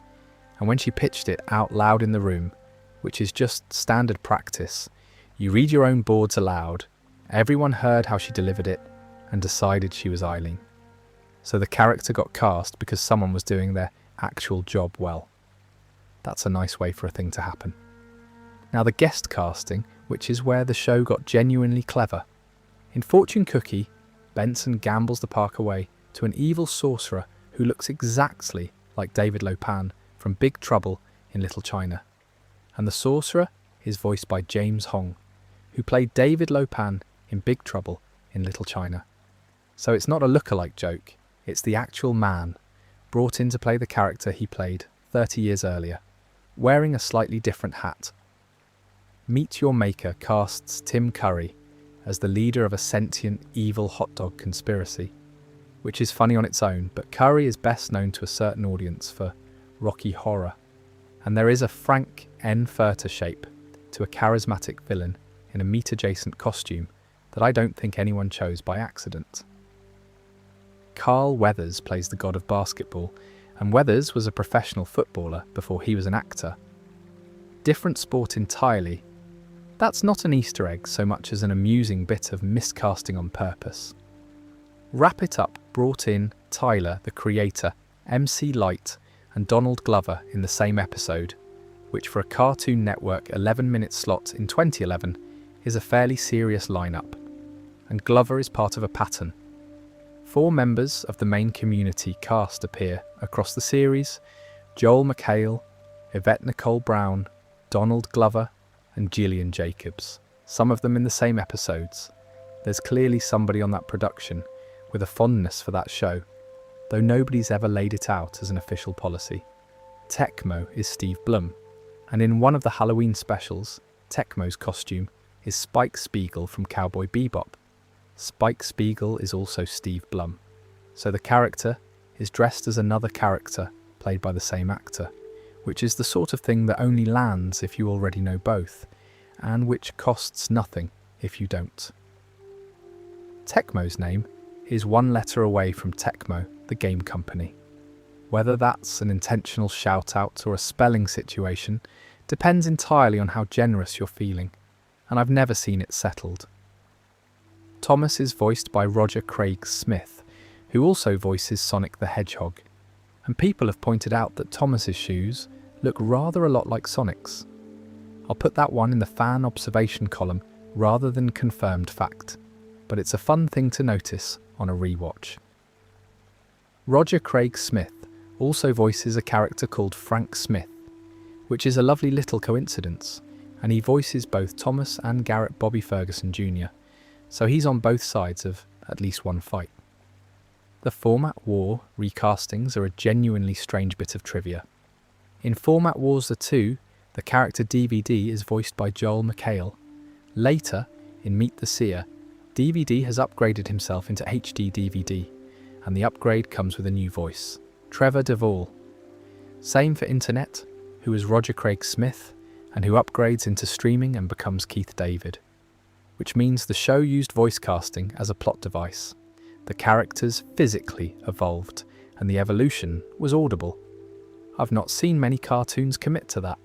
and when she pitched it out loud in the room, which is just standard practice, you read your own boards aloud, everyone heard how she delivered it and decided she was Eileen. So the character got cast because someone was doing their actual job well. That's a nice way for a thing to happen. Now the guest casting, which is where the show got genuinely clever. In Fortune Cookie, Benson gambles the park away to an evil sorcerer who looks exactly like David Lopan from Big Trouble in Little China. And the sorcerer is voiced by James Hong, who played David Lopan in Big Trouble in Little China. So it's not a look-alike joke, it's the actual man, brought in to play the character he played 30 years earlier, wearing a slightly different hat. Meet Your Maker casts Tim Curry as the leader of a sentient, evil hot dog conspiracy, which is funny on its own, but Curry is best known to a certain audience for Rocky Horror, and there is a Frank N. Furter shape to a charismatic villain in a meat-adjacent costume that I don't think anyone chose by accident. Carl Weathers plays the god of basketball, and Weathers was a professional footballer before he was an actor. Different sport entirely. That's not an Easter egg so much as an amusing bit of miscasting on purpose. Wrap It Up brought in Tyler, the creator, MC Light, and Donald Glover in the same episode, which for a Cartoon Network 11-minute slot in 2011 is a fairly serious lineup, and Glover is part of a pattern. 4 members of the main Community cast appear across the series: Joel McHale, Yvette Nicole Brown, Donald Glover, and Gillian Jacobs, some of them in the same episodes. There's clearly somebody on that production with a fondness for that show. though nobody's ever laid it out as an official policy. Tecmo is Steve Blum, and in one of the Halloween specials, Tecmo's costume is Spike Spiegel from Cowboy Bebop. Spike Spiegel is also Steve Blum, so the character is dressed as another character played by the same actor, which is the sort of thing that only lands if you already know both, and which costs nothing if you don't. Tecmo's name is one letter away from Tecmo, the game company. Whether that's an intentional shout-out or a spelling situation depends entirely on how generous you're feeling, and I've never seen it settled. Thomas is voiced by Roger Craig Smith, who also voices Sonic the Hedgehog, and people have pointed out that Thomas's shoes look rather a lot like Sonic's. I'll put that one in the fan observation column rather than confirmed fact, but it's a fun thing to notice on a rewatch. Roger Craig Smith also voices a character called Frank Smith, which is a lovely little coincidence, and he voices both Thomas and Garrett Bobby Ferguson Jr., so he's on both sides of at least one fight. The Format War recastings are a genuinely strange bit of trivia. In Format Wars The 2, the character DVD is voiced by Joel McHale. Later, in Meet the Seer, DVD has upgraded himself into HD DVD, and the upgrade comes with a new voice, Trevor Duvall. Same for Internet, who is Roger Craig Smith, and who upgrades into streaming and becomes Keith David. Which means the show used voice casting as a plot device. The characters physically evolved, and the evolution was audible. I've not seen many cartoons commit to that.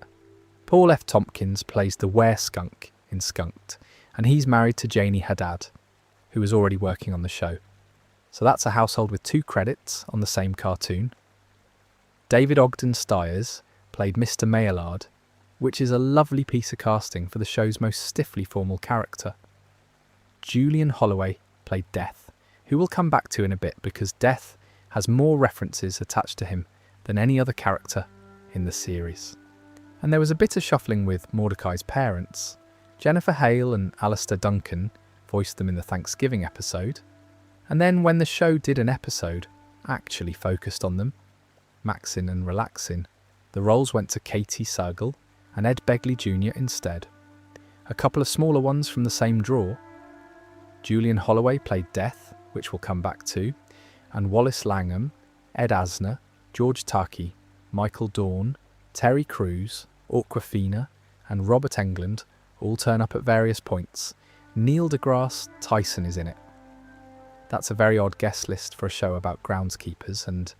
Paul F. Tompkins plays the were-skunk in Skunked, and he's married to Janie Haddad, who is already working on the show. So that's a household with 2 credits on the same cartoon. David Ogden Stiers played Mr. Maillard, which is a lovely piece of casting for the show's most stiffly formal character. Julian Holloway played Death, who we'll come back to in a bit because Death has more references attached to him than any other character in the series. And there was a bit of shuffling with Mordecai's parents. Jennifer Hale and Alistair Duncan voiced them in the Thanksgiving episode. And then when the show did an episode actually focused on them, Maxin and Relaxin, the roles went to Katie Sagal and Ed Begley Jr. instead. A couple of smaller ones from the same draw. Julian Holloway played Death, which we'll come back to, and Wallace Langham, Ed Asner, George Takei, Michael Dorn, Terry Crews, Awkwafina, and Robert Englund all turn up at various points. Neil deGrasse Tyson is in it. That's a very odd guest list for a show about groundskeepers, and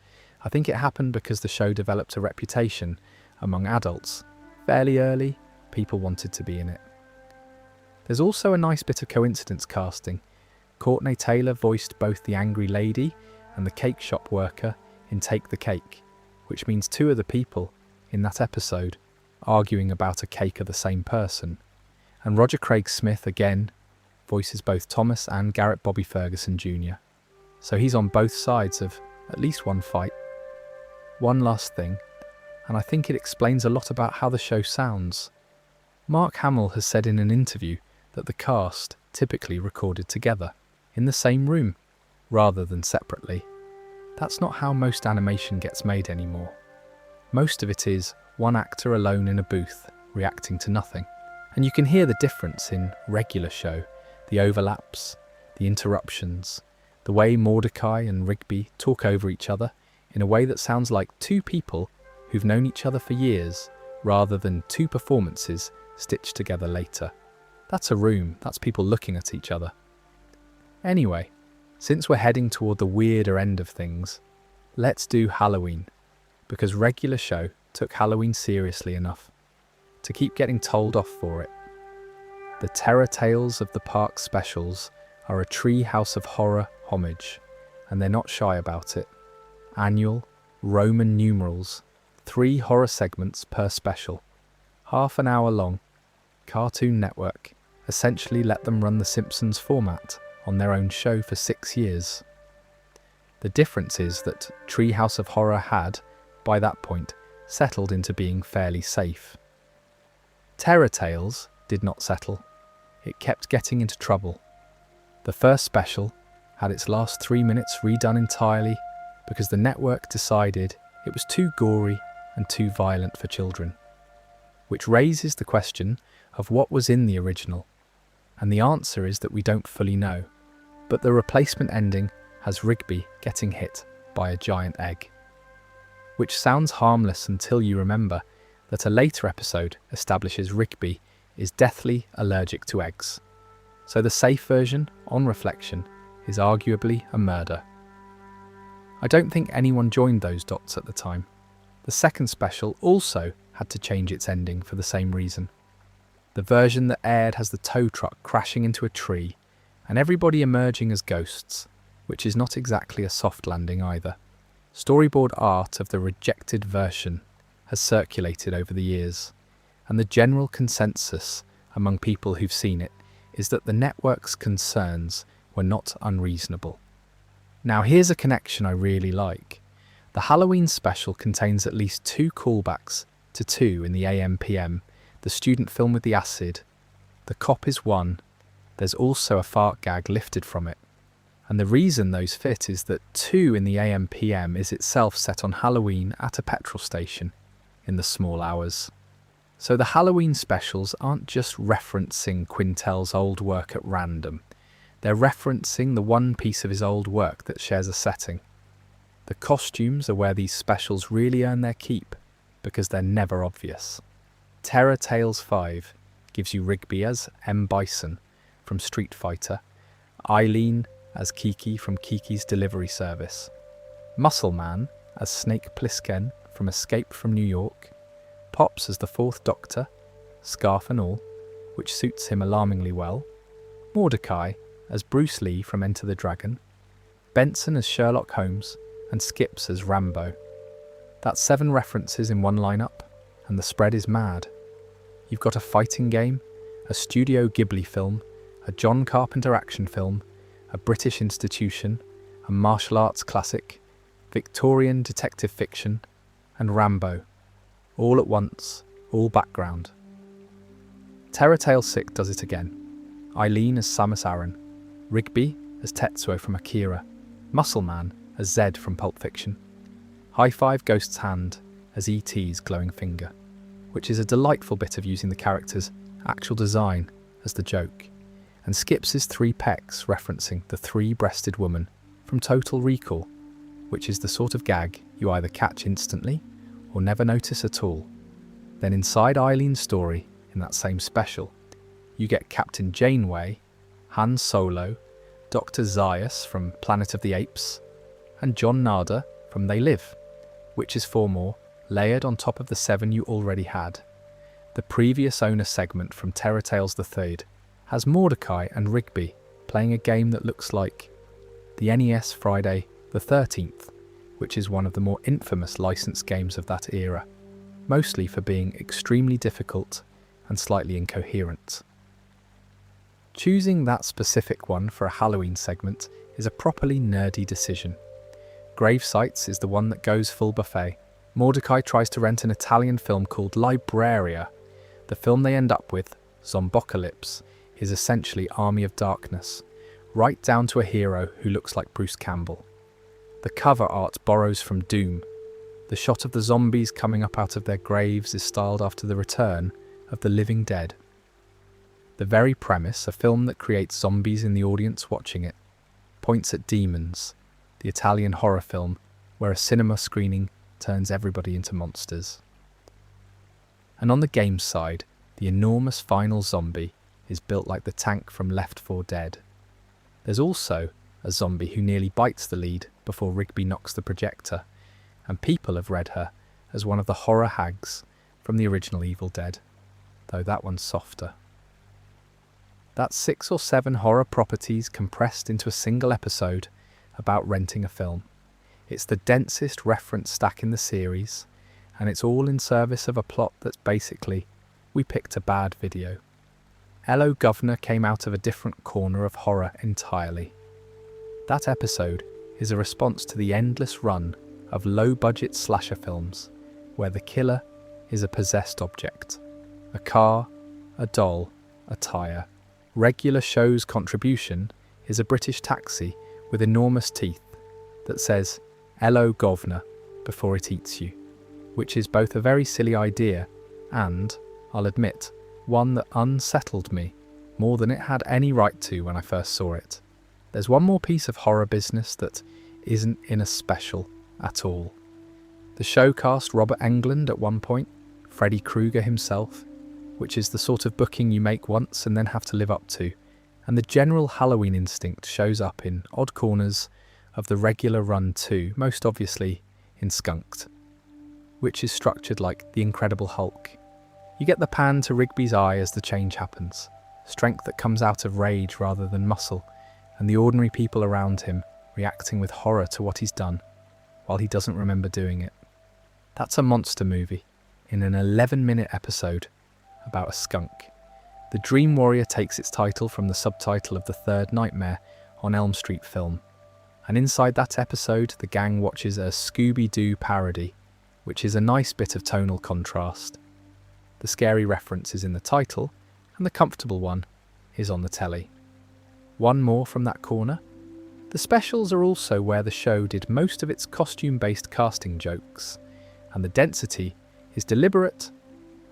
I think it happened because the show developed a reputation among adults. Fairly early, people wanted to be in it. There's also a nice bit of coincidence casting. Courtney Taylor voiced both the angry lady and the cake shop worker in Take the Cake, which means 2 of the people in that episode arguing about a cake are the same person. And Roger Craig Smith again voices both Thomas and Garrett Bobby Ferguson Jr. So he's on both sides of at least one fight. One last thing, and I think it explains a lot about how the show sounds. Mark Hamill has said in an interview that the cast typically recorded together, in the same room, rather than separately. That's not how most animation gets made anymore. Most of it is one actor alone in a booth, reacting to nothing. And you can hear the difference in regular show, the overlaps, the interruptions, the way Mordecai and Rigby talk over each other in a way that sounds like 2 people who've known each other for years, rather than 2 performances stitched together later. That's a room, that's people looking at each other. Anyway, since we're heading toward the weirder end of things, let's do Halloween, because regular show took Halloween seriously enough to keep getting told off for it. The Terror Tales of the Park specials are a Tree House of Horror homage, and they're not shy about it. Annual, Roman numerals, 3 horror segments per special, half an hour long. Cartoon Network essentially let them run The Simpsons format on their own show for 6 years. The difference is that Treehouse of Horror had, by that point, settled into being fairly safe. Terror Tales did not settle. It kept getting into trouble. The first special had its last 3 minutes redone entirely because the network decided it was too gory and too violent for children. Which raises the question of what was in the original, and the answer is that we don't fully know, but the replacement ending has Rigby getting hit by a giant egg. Which sounds harmless until you remember that a later episode establishes Rigby is deathly allergic to eggs. So the safe version, on reflection, is arguably a murder. I don't think anyone joined those dots at the time. The second special also had to change its ending for the same reason. The version that aired has the tow truck crashing into a tree and everybody emerging as ghosts, which is not exactly a soft landing either. Storyboard art of the rejected version has circulated over the years, and the general consensus among people who've seen it is that the network's concerns were not unreasonable. Now here's a connection I really like. The Halloween special contains at least 2 callbacks to 2 in the AM/PM, the student film with the acid. The cop is one. There's also a fart gag lifted from it. And the reason those fit is that 2 in the AM/PM is itself set on Halloween at a petrol station in the small hours. So the Halloween specials aren't just referencing Quintel's old work at random. They're referencing the one piece of his old work that shares a setting. The costumes are where these specials really earn their keep, because they're never obvious. Terror Tales 5 gives you Rigby as M. Bison from Street Fighter, Eileen as Kiki from Kiki's Delivery Service, Muscle Man as Snake Plissken from Escape from New York, Pops as the Fourth Doctor, scarf and all, which suits him alarmingly well, Mordecai as Bruce Lee from Enter the Dragon, Benson as Sherlock Holmes, and Skips as Rambo. That's 7 references in one lineup, and the spread is mad. You've got a fighting game, a Studio Ghibli film, a John Carpenter action film, a British institution, a martial arts classic, Victorian detective fiction, and Rambo. All at once, all background. Terror Tale 6 does it again. Eileen as Samus Aran, Rigby as Tetsuo from Akira, Muscle Man as Zed from Pulp Fiction, High Five Ghost's Hand as E.T.'s glowing finger, which is a delightful bit of using the character's actual design as the joke, and Skips' 3 pecs referencing the 3-breasted woman from Total Recall, which is the sort of gag you either catch instantly or never notice at all. Then inside Eileen's story, in that same special, you get Captain Janeway, Han Solo, Dr. Zaius from Planet of the Apes, and John Nada from They Live, which is 4 more, layered on top of the 7 you already had. The previous owner segment from Terror Tales the Third has Mordecai and Rigby playing a game that looks like the NES Friday the 13th, which is one of the more infamous licensed games of that era, mostly for being extremely difficult and slightly incoherent. Choosing that specific one for a Halloween segment is a properly nerdy decision. Grave Sites is the one that goes full buffet. Mordecai tries to rent an Italian film called Libraria. The film they end up with, Zombocalypse, is essentially Army of Darkness, right down to a hero who looks like Bruce Campbell. The cover art borrows from Doom. The shot of the zombies coming up out of their graves is styled after the return of the living dead. The very premise, a film that creates zombies in the audience watching it, points at Demons, the Italian horror film where a cinema screening turns everybody into monsters. And on the games side, the enormous final zombie is built like the tank from Left 4 Dead. There's also a zombie who nearly bites the lead before Rigby knocks the projector, and people have read her as one of the horror hags from the original Evil Dead, though that one's softer. That's 6 or 7 horror properties compressed into a single episode about renting a film. It's the densest reference stack in the series, and it's all in service of a plot that's basically, we picked a bad video. Hello Governor came out of a different corner of horror entirely. That episode is a response to the endless run of low-budget slasher films, where the killer is a possessed object. A car, a doll, a tyre. Regular Show's contribution is a British taxi with enormous teeth that says, Hello, governor, before it eats you, which is both a very silly idea and, I'll admit, one that unsettled me more than it had any right to when I first saw it. There's one more piece of horror business that isn't in a special at all. The show cast Robert Englund at one point, Freddy Krueger himself, which is the sort of booking you make once and then have to live up to, and the general Halloween instinct shows up in odd corners of the regular run too, most obviously in Skunked, which is structured like the Incredible Hulk. You get the pan to Rigby's eye as the change happens, strength that comes out of rage rather than muscle, and the ordinary people around him reacting with horror to what he's done, while he doesn't remember doing it. That's a monster movie, in an 11-minute episode, about a skunk. The Dream Warrior takes its title from the subtitle of the third Nightmare on Elm Street film, and inside that episode the gang watches a Scooby-Doo parody, which is a nice bit of tonal contrast. The scary reference is in the title, and the comfortable one is on the telly. One more from that corner. The specials are also where the show did most of its costume-based casting jokes, and the density is deliberate.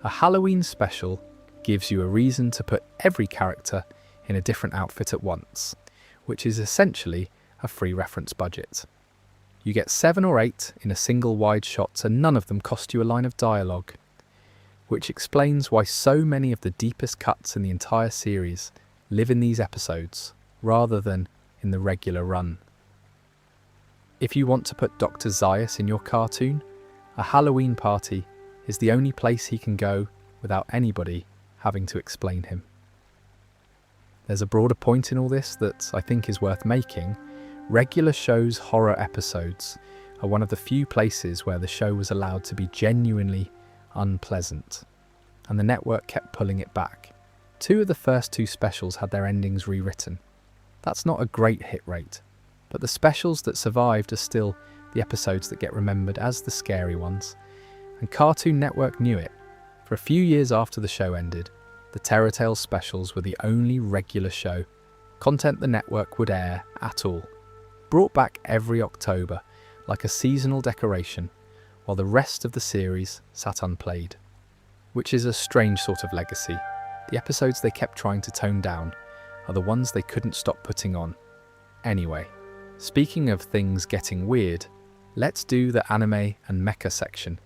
A Halloween special gives you a reason to put every character in a different outfit at once, which is essentially a free reference budget. You get 7 or 8 in a single wide shot, and none of them cost you a line of dialogue, which explains why so many of the deepest cuts in the entire series live in these episodes, rather than in the regular run. If you want to put Dr. Zaius in your cartoon, a Halloween party is the only place he can go without anybody having to explain him. There's a broader point in all this that I think is worth making. Regular show's horror episodes are one of the few places where the show was allowed to be genuinely unpleasant, and the network kept pulling it back. 2 of the first 2 specials had their endings rewritten. That's not a great hit rate, but the specials that survived are still the episodes that get remembered as the scary ones, and Cartoon Network knew it. For a few years after the show ended, the Terror Tales specials were the only regular show content the network would air at all, brought back every October like a seasonal decoration, while the rest of the series sat unplayed, which is a strange sort of legacy. The episodes they kept trying to tone down are the ones they couldn't stop putting on. Anyway, speaking of things getting weird, let's do the anime and mecha section,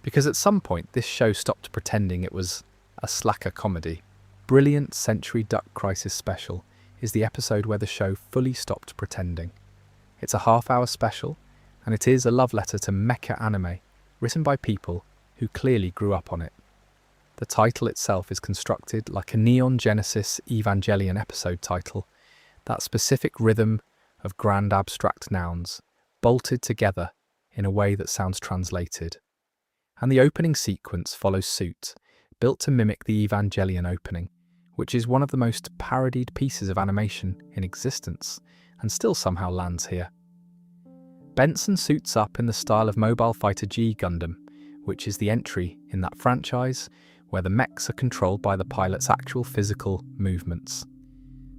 because at some point this show stopped pretending it was a slacker comedy. Brilliant Century Duck Crisis special is the episode where the show fully stopped pretending. It's a half-hour special, and it is a love letter to mecha anime, written by people who clearly grew up on it. The title itself is constructed like a Neon Genesis Evangelion episode title, that specific rhythm of grand abstract nouns, bolted together in a way that sounds translated. And the opening sequence follows suit, built to mimic the Evangelion opening, which is one of the most parodied pieces of animation in existence, and still somehow lands here. Benson suits up in the style of Mobile Fighter G Gundam, which is the entry in that franchise where the mechs are controlled by the pilot's actual physical movements.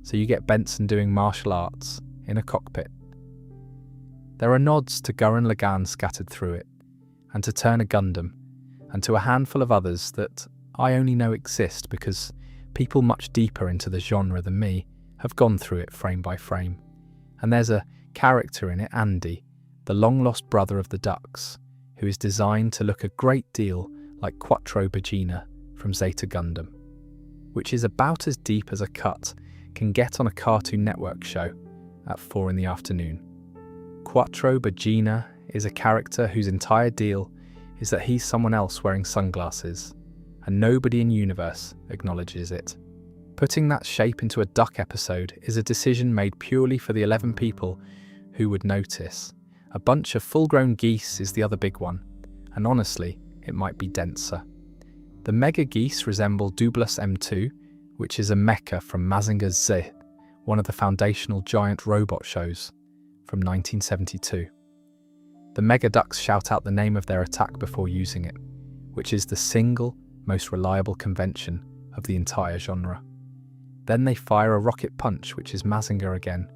So you get Benson doing martial arts in a cockpit. There are nods to Gurren Lagann scattered through it, and to Turner Gundam, and to a handful of others that I only know exist because people much deeper into the genre than me have gone through it frame by frame. And there's a character in it, Andy, the long-lost brother of the Ducks, who is designed to look a great deal like Quattro Bagina from Zeta Gundam, which is about as deep as a cut can get on a Cartoon Network show at 4 in the afternoon. Quattro Bagina is a character whose entire deal is that he's someone else wearing sunglasses, and nobody in universe acknowledges it. Putting that shape into a duck episode is a decision made purely for the 11 people who would notice. A bunch of full-grown geese is the other big one, and honestly, it might be denser. The mega geese resemble Doublus M2, which is a mecha from Mazinger Z, one of the foundational giant robot shows from 1972. The mega ducks shout out the name of their attack before using it, which is the single most reliable convention of the entire genre. Then they fire a rocket punch, which is Mazinger again.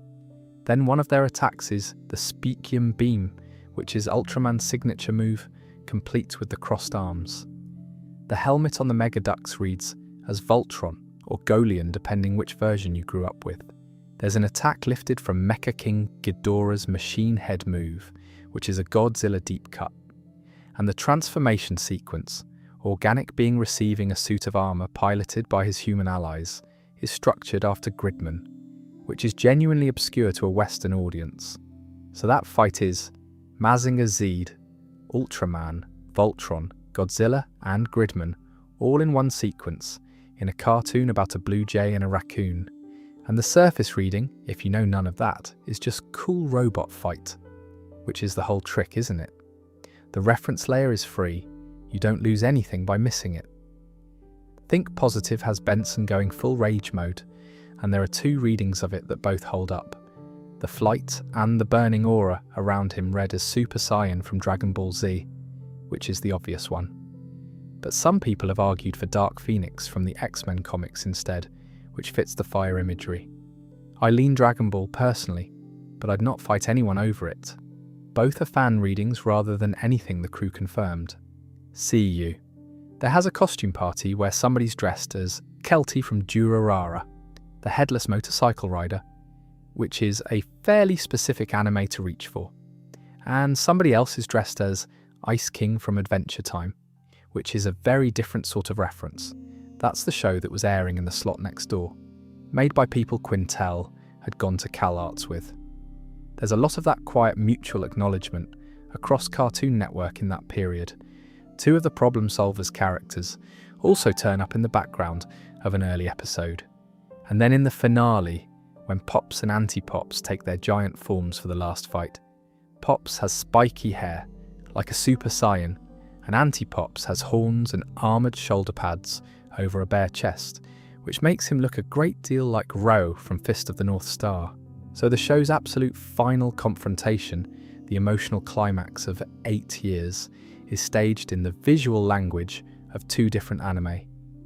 Then one of their attacks is the Speakium Beam, which is Ultraman's signature move, complete with the crossed arms. The helmet on the Megaducks reads as Voltron or Golian depending which version you grew up with. There's an attack lifted from Mecha King Ghidorah's machine head move, which is a Godzilla deep cut. And the transformation sequence, Organic being receiving a suit of armor piloted by his human allies, is structured after Gridman, which is genuinely obscure to a Western audience. So that fight is Mazinger Z, Ultraman, Voltron, Godzilla and Gridman, all in one sequence, in a cartoon about a blue jay and a raccoon. And the surface reading, if you know none of that, is just cool robot fight, which is the whole trick, isn't it? The reference layer is free, you don't lose anything by missing it. Think Positive has Benson going full rage mode, and there are two readings of it that both hold up. The flight and the burning aura around him read as Super Saiyan from Dragon Ball Z, which is the obvious one. But some people have argued for Dark Phoenix from the X-Men comics instead, which fits the fire imagery. I lean Dragon Ball personally, but I'd not fight anyone over it. Both are fan readings rather than anything the crew confirmed. See you. There has a costume party where somebody's dressed as Kelty from Durarara, the headless motorcycle rider, which is a fairly specific anime to reach for. And somebody else is dressed as Ice King from Adventure Time, which is a very different sort of reference. That's the show that was airing in the slot next door, made by people Quintel had gone to CalArts with. There's a lot of that quiet mutual acknowledgement across Cartoon Network in that period. Two of the Problem Solvers characters also turn up in the background of an early episode. And then in the finale, when Pops and Anti-Pops take their giant forms for the last fight, Pops has spiky hair, like a Super Saiyan, and Anti-Pops has horns and armoured shoulder pads over a bare chest, which makes him look a great deal like Ro from Fist of the North Star. So the show's absolute final confrontation, the emotional climax of 8 years, is staged in the visual language of two different anime.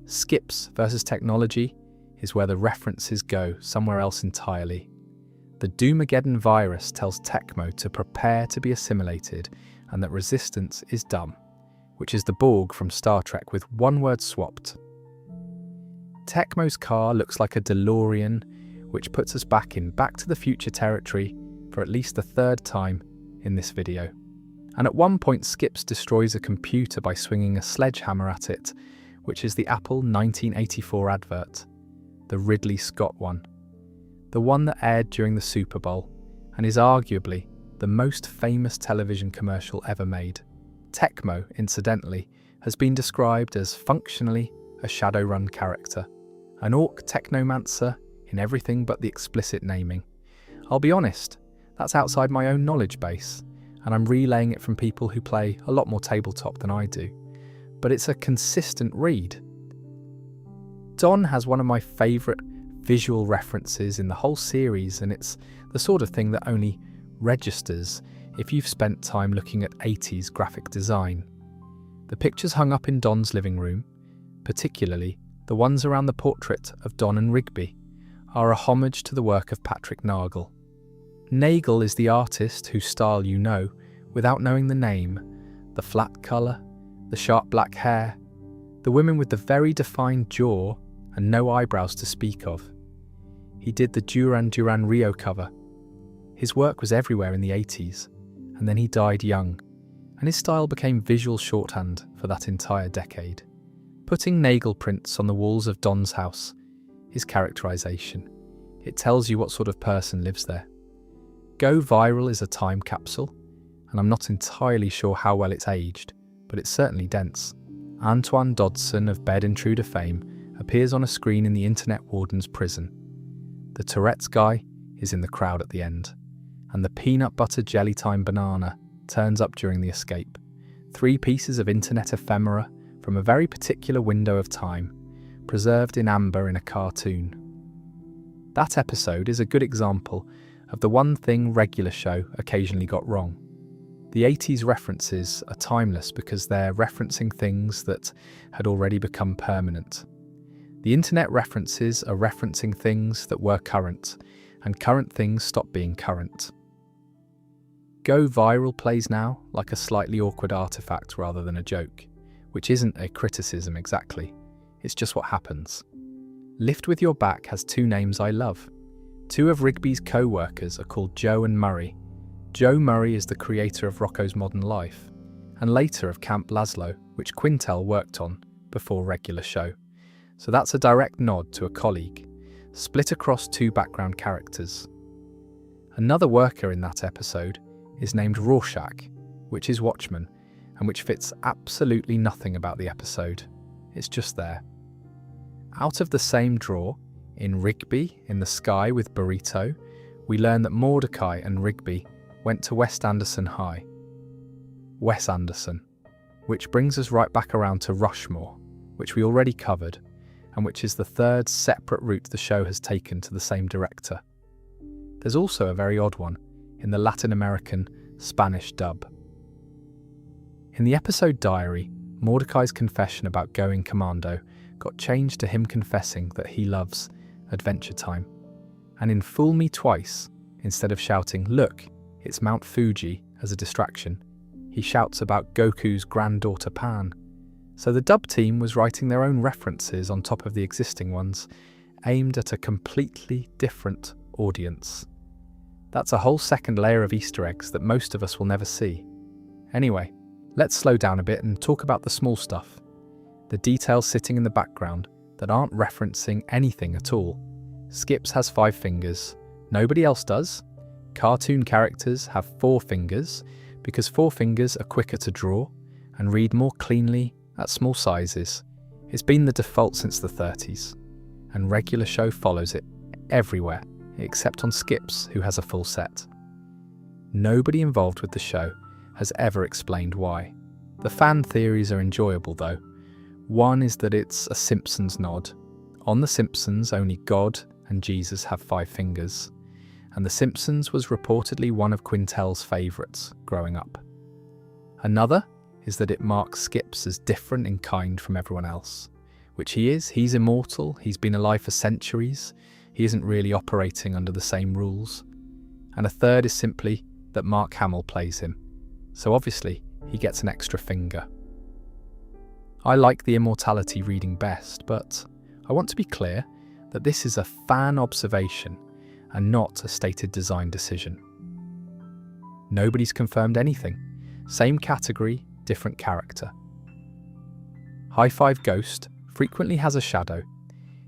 Skips versus Technology is where the references go somewhere else entirely. The Doomageddon virus tells Tecmo to prepare to be assimilated and that resistance is dumb, which is the Borg from Star Trek with one word swapped. Tecmo's car looks like a DeLorean, which puts us back in Back to the Future territory for at least the third time in this video. And at one point Skips destroys a computer by swinging a sledgehammer at it, which is the Apple 1984 advert, the Ridley Scott one. The one that aired during the Super Bowl, and is arguably the most famous television commercial ever made. Tecmo, incidentally, has been described as functionally a Shadowrun character, an orc technomancer in everything but the explicit naming. I'll be honest, that's outside my own knowledge base, and I'm relaying it from people who play a lot more tabletop than I do. But it's a consistent read. Don has one of my favourite visual references in the whole series, and it's the sort of thing that only registers if you've spent time looking at 80s graphic design. The pictures hung up in Don's living room, particularly the ones around the portrait of Don and Rigby, are a homage to the work of Patrick Nagel. Nagel is the artist whose style you know without knowing the name, the flat colour, the sharp black hair, the women with the very defined jaw and no eyebrows to speak of. He did the Duran Duran Rio cover. His work was everywhere in the 80s, and then he died young, and his style became visual shorthand for that entire decade. Putting Nagel prints on the walls of Don's house is characterization. It tells you what sort of person lives there. Go Viral is a time capsule, and I'm not entirely sure how well it's aged, but it's certainly dense. Antoine Dodson of Bed Intruder fame appears on a screen in the Internet Warden's prison. The Tourette's guy is in the crowd at the end, and the peanut butter jelly time banana turns up during the escape. 3 pieces of internet ephemera from a very particular window of time, preserved in amber in a cartoon. That episode is a good example of the one thing Regular Show occasionally got wrong. The 80s references are timeless because they're referencing things that had already become permanent. The internet references are referencing things that were current, and current things stop being current. go viral plays now like a slightly awkward artifact rather than a joke, which isn't a criticism exactly, it's just what happens. Lift With Your Back has two names I love. Two of Rigby's co-workers are called Joe and Murray. Joe Murray is the creator of Rocco's Modern Life, and later of Camp Laszlo, which Quintel worked on before regular show. So that's a direct nod to a colleague, split across two background characters. Another worker in that episode is named Rorschach, which is Watchman, and which fits absolutely nothing about the episode. It's just there. Out of the same drawer, in Rigby in the Sky with Burrito, we learn that Mordecai and Rigby went to West Anderson High. Wes Anderson, which brings us right back around to Rushmore, which we already covered, and which is the third separate route the show has taken to the same director. There's also a very odd one in the Latin American Spanish dub. In the episode Diary, Mordecai's confession about going commando got changed to him confessing that he loves Adventure Time. And in Fool Me Twice, instead of shouting, "Look, it's Mount Fuji," as a distraction, he shouts about Goku's granddaughter Pan. So the dub team was writing their own references on top of the existing ones, aimed at a completely different audience. That's a whole second layer of Easter eggs that most of us will never see. Anyway, let's slow down a bit and talk about the small stuff. The details sitting in the background that aren't referencing anything at all. Skips has 5 fingers. Nobody else does. Cartoon characters have 4 fingers because 4 fingers are quicker to draw and read more cleanly at small sizes. It's been the default since the 30s, and regular show follows it everywhere, except on Skips, who has a full set. Nobody involved with the show has ever explained why. The fan theories are enjoyable though. One is that it's a Simpsons nod. On The Simpsons, only God and Jesus have 5 fingers, and The Simpsons was reportedly one of Quintel's favourites growing up. Another is that it marks Skips as different in kind from everyone else, which he is. He's immortal, he's been alive for centuries, he isn't really operating under the same rules. And a third is simply that Mark Hamill plays him, so obviously he gets an extra finger. I like the immortality reading best, but I want to be clear that this is a fan observation and not a stated design decision. Nobody's confirmed anything. Same category, different character. High Five Ghost frequently has a shadow.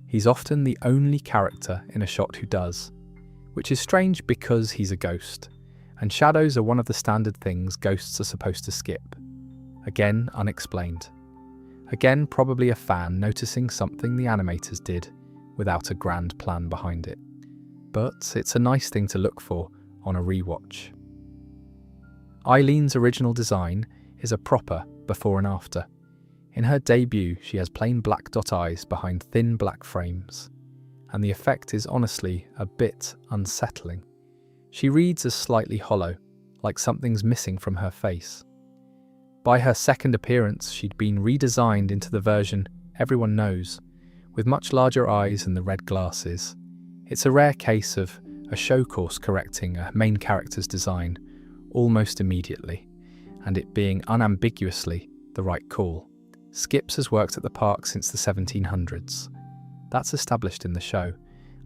He's often the only character in a shot who does, which is strange because he's a ghost, and shadows are one of the standard things ghosts are supposed to skip. Again, unexplained. Again, probably a fan noticing something the animators did without a grand plan behind it. But it's a nice thing to look for on a rewatch. Eileen's original design is a proper before and after. In her debut, she has plain black dot eyes behind thin black frames, and the effect is honestly a bit unsettling. She reads as slightly hollow, like something's missing from her face. By her second appearance, she'd been redesigned into the version everyone knows, with much larger eyes and the red glasses. It's a rare case of a show course correcting a main character's design almost immediately, and it being unambiguously the right call. Skips has worked at the park since the 1700s. That's established in the show,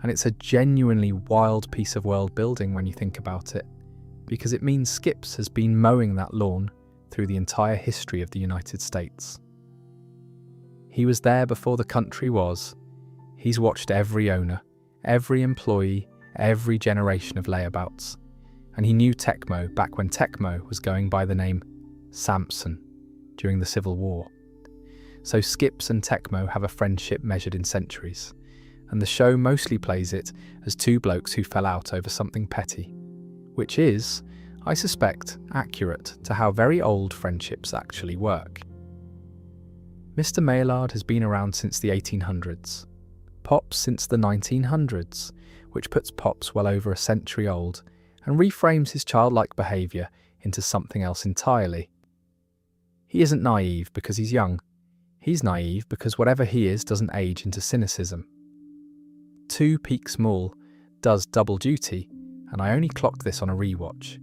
and it's a genuinely wild piece of world building when you think about it, because it means Skips has been mowing that lawn through the entire history of the United States. He was there before the country was. He's watched every owner, every employee, every generation of layabouts, and he knew Tecmo back when Tecmo was going by the name Samson during the Civil War. So Skips and Tecmo have a friendship measured in centuries, and the show mostly plays it as two blokes who fell out over something petty, which is, I suspect, accurate to how very old friendships actually work. Mr. Maillard has been around since the 1800s, Pops since the 1900s, which puts Pops well over a century old and reframes his childlike behaviour into something else entirely. He isn't naive because he's young. He's naive because whatever he is doesn't age into cynicism. 2 Peaks Mall does double duty, and I only clocked this on a rewatch.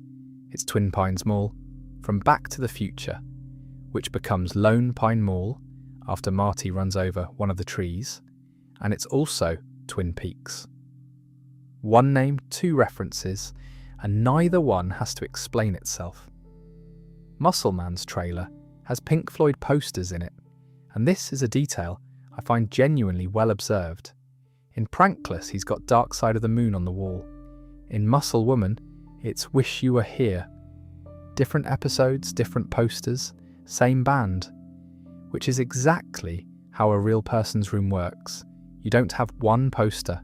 it's Twin Pines Mall, from Back to the Future, which becomes Lone Pine Mall after Marty runs over one of the trees, and it's also Twin Peaks. One name, two references, and neither one has to explain itself. Muscle Man's trailer has Pink Floyd posters in it, and this is a detail I find genuinely well observed. In Prankless, he's got Dark Side of the Moon on the wall. In Muscle Woman, it's Wish You Were Here. Different episodes, different posters, same band, which is exactly how a real person's room works. You don't have one poster,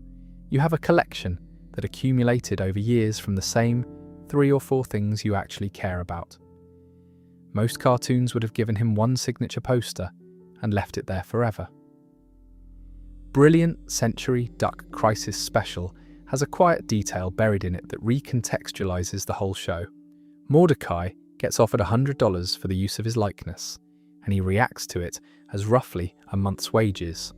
you have a collection that accumulated over years from the same 3 or 4 things you actually care about. Most cartoons would have given him one signature poster and left it there forever. Brilliant Century Duck Crisis Special has a quiet detail buried in it that recontextualizes the whole show. Mordecai gets offered $100 for the use of his likeness, and he reacts to it as roughly a month's wages.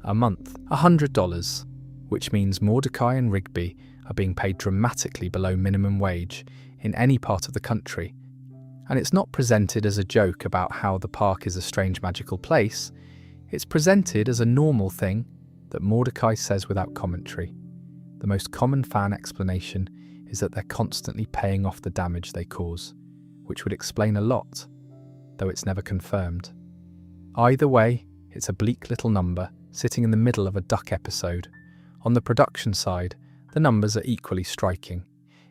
A month, $100, which means Mordecai and Rigby are being paid dramatically below minimum wage in any part of the country. And it's not presented as a joke about how the park is a strange magical place, it's presented as a normal thing that Mordecai says without commentary. The most common fan explanation is that they're constantly paying off the damage they cause, which would explain a lot, though it's never confirmed. Either way, it's a bleak little number sitting in the middle of a duck episode. On the production side, the numbers are equally striking.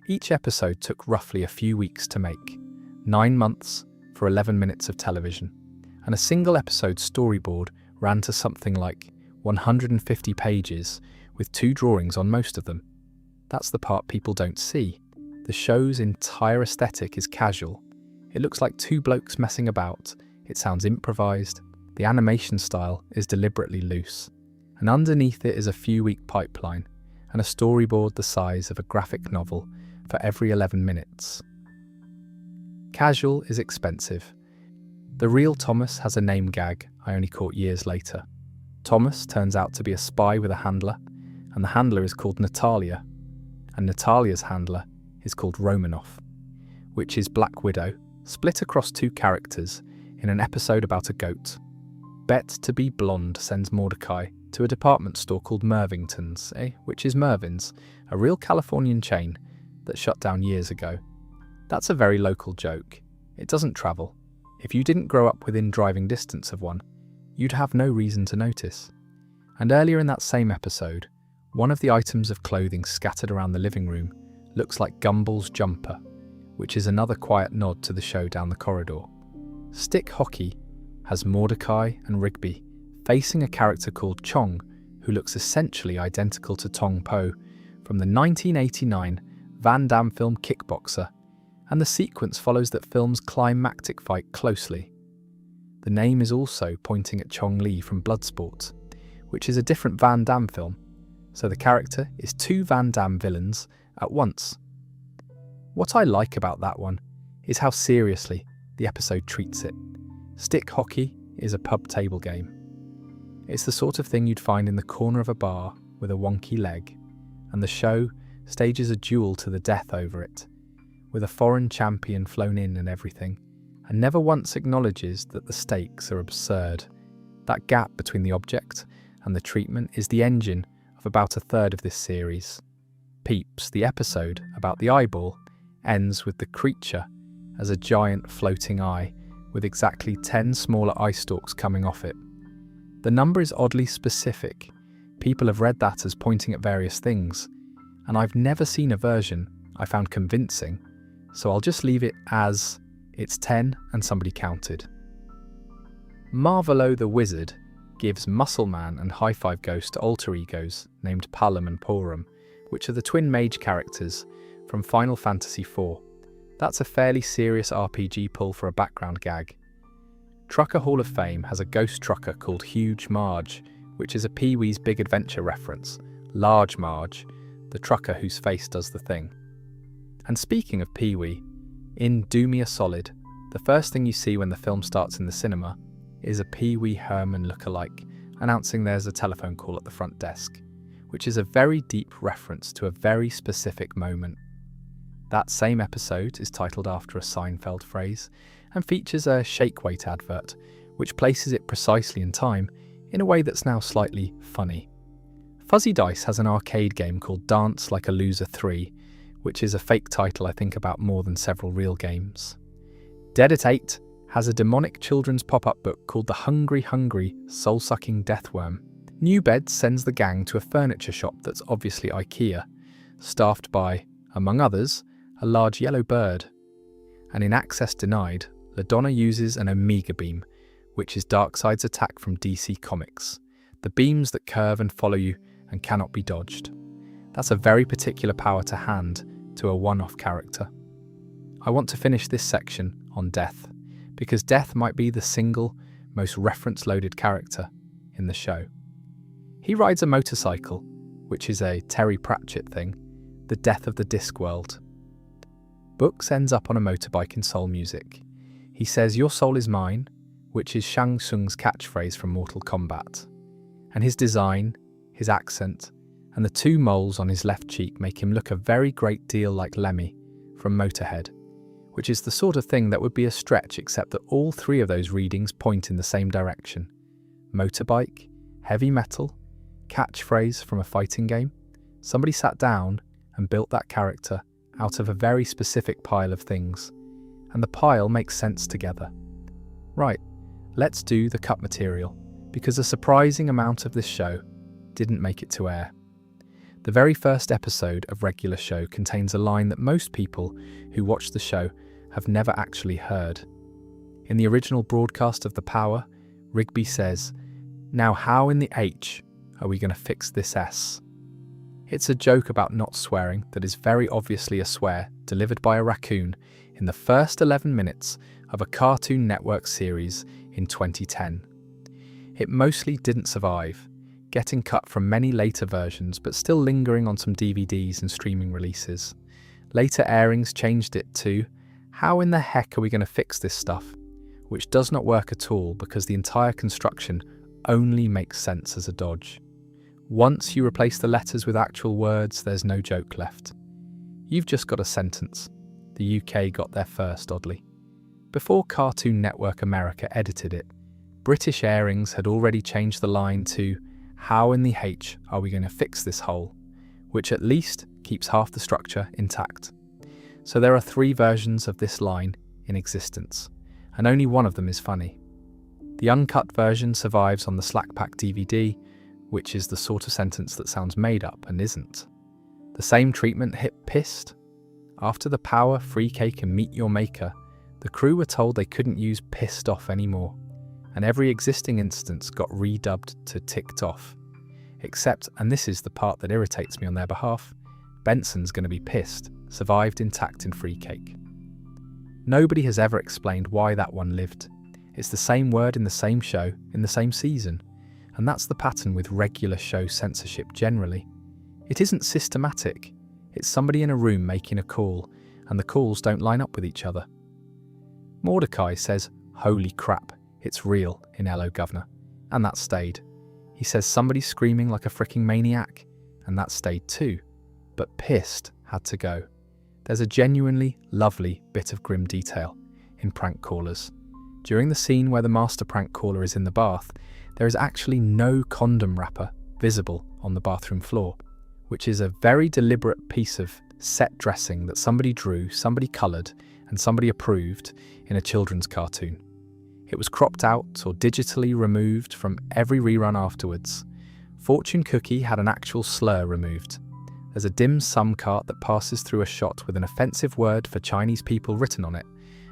Each episode took roughly a few weeks to make, 9 months for 11 minutes of television, and a single episode storyboard ran to something like 150 pages with 2 drawings on most of them. That's the part people don't see. The show's entire aesthetic is casual. It looks like 2 blokes messing about. It sounds improvised. The animation style is deliberately loose. And underneath it is a few-week pipeline and a storyboard the size of a graphic novel for every 11 minutes. Casual is expensive. The real Thomas has a name gag I only caught years later. Thomas turns out to be a spy with a handler, and the handler is called Natalia, and Natalia's handler is called Romanoff, which is Black Widow, split across 2 characters in an episode about a goat. Bet to be Blonde sends Mordecai to a department store called Mervington's, which is Mervin's, a real Californian chain that shut down years ago. That's a very local joke. It doesn't travel. If you didn't grow up within driving distance of one, you'd have no reason to notice. And earlier in that same episode, one of the items of clothing scattered around the living room looks like Gumball's jumper, which is another quiet nod to the show down the corridor. Stick Hockey has Mordecai and Rigby facing a character called Chong, who looks essentially identical to Tong Po from the 1989 Van Damme film Kickboxer, and the sequence follows that film's climactic fight closely. The name is also pointing at Chong Li from Bloodsport, which is a different Van Damme film, so the character is 2 Van Damme villains at once. What I like about that one is how seriously the episode treats it. Stick Hockey is a pub table game. It's the sort of thing you'd find in the corner of a bar with a wonky leg, and the show stages a duel to the death over it, with a foreign champion flown in and everything, and never once acknowledges that the stakes are absurd. That gap between the object and the treatment is the engine of about a third of this series. Peeps, the episode about the eyeball, ends with the creature as a giant floating eye with exactly 10 smaller eye stalks coming off it. The number is oddly specific. People have read that as pointing at various things, and I've never seen a version I found convincing, so I'll just leave it as it's 10 and somebody counted. Marvelo the Wizard gives Muscle Man and High Five Ghost alter egos named Palom and Porum, which are the twin mage characters from Final Fantasy IV. That's a fairly serious RPG pull for a background gag. Trucker Hall of Fame has a ghost trucker called Huge Marge, which is a Pee-wee's Big Adventure reference. Large Marge, the trucker whose face does the thing. And speaking of Pee-wee, in Do Me a Solid, the first thing you see when the film starts in the cinema is a Pee-wee Herman lookalike announcing there's a telephone call at the front desk, which is a very deep reference to a very specific moment. That same episode is titled after a Seinfeld phrase and features a shake weight advert, which places it precisely in time in a way that's now slightly funny. Fuzzy Dice has an arcade game called Dance Like a Loser 3, which is a fake title I think about more than several real games. Dead at 8 has a demonic children's pop-up book called The Hungry Hungry Soul-Sucking Deathworm. New Bed sends the gang to a furniture shop that's obviously IKEA, staffed by, among others, a large yellow bird. And in Access Denied, LaDonna uses an Omega Beam, which is Darkseid's attack from DC Comics, the beams that curve and follow you and cannot be dodged. That's a very particular power to hand to a one-off character. I want to finish this section on Death, because Death might be the single most reference-loaded character in the show. He rides a motorcycle, which is a Terry Pratchett thing, the death of the Discworld. Books ends up on a motorbike in soul music. He says, "Your soul is mine," which is Shang Tsung's catchphrase from Mortal Kombat. And his design, his accent, and the two moles on his left cheek make him look a very great deal like Lemmy from Motorhead, which is the sort of thing that would be a stretch, except that all three of those readings point in the same direction. Motorbike, heavy metal, catchphrase from a fighting game. Somebody sat down and built that character out of a very specific pile of things, and the pile makes sense together. Right, let's do the cut material, because a surprising amount of this show didn't make it to air. The very first episode of regular show contains a line that most people who watch the show have never actually heard. In the original broadcast of The Power, Rigby says, "Now how in the H are we going to fix this S?" It's a joke about not swearing that is very obviously a swear delivered by a raccoon in the first 11 minutes of a Cartoon Network series in 2010. It mostly didn't survive, getting cut from many later versions but still lingering on some DVDs and streaming releases. Later airings changed it to, "How in the heck are we going to fix this stuff?" which does not work at all because the entire construction only makes sense as a dodge. Once you replace the letters with actual words, there's no joke left. You've just got a sentence. The UK got there first, oddly. Before Cartoon Network America edited it, British airings had already changed the line to, "How in the H are we going to fix this hole?" which at least keeps half the structure intact. So there are 3 versions of this line in existence, and only one of them is funny. The uncut version survives on the Slackpack DVD, which is the sort of sentence that sounds made up and isn't. The same treatment hit Pissed. After The Power, Free Cake and Meet Your Maker, the crew were told they couldn't use Pissed Off anymore, and every existing instance got redubbed to Ticked Off. Except, and this is the part that irritates me on their behalf, Benson's going to be pissed, survived intact in Free Cake. Nobody has ever explained why that one lived. It's the same word in the same show, in the same season, and that's the pattern with regular show censorship generally. It isn't systematic, it's somebody in a room making a call, and the calls don't line up with each other. Mordecai says, "Holy crap, it's real," in Hello Governor, and that stayed. He says somebody's screaming like a fricking maniac, and that stayed too. But Pissed had to go. There's a genuinely lovely bit of grim detail in Prank Callers. During the scene where the master prank caller is in the bath, there is actually no condom wrapper visible on the bathroom floor, which is a very deliberate piece of set dressing that somebody drew, somebody coloured, and somebody approved in a children's cartoon. It was cropped out or digitally removed from every rerun afterwards. Fortune Cookie had an actual slur removed. There's a dim sum cart that passes through a shot with an offensive word for Chinese people written on it,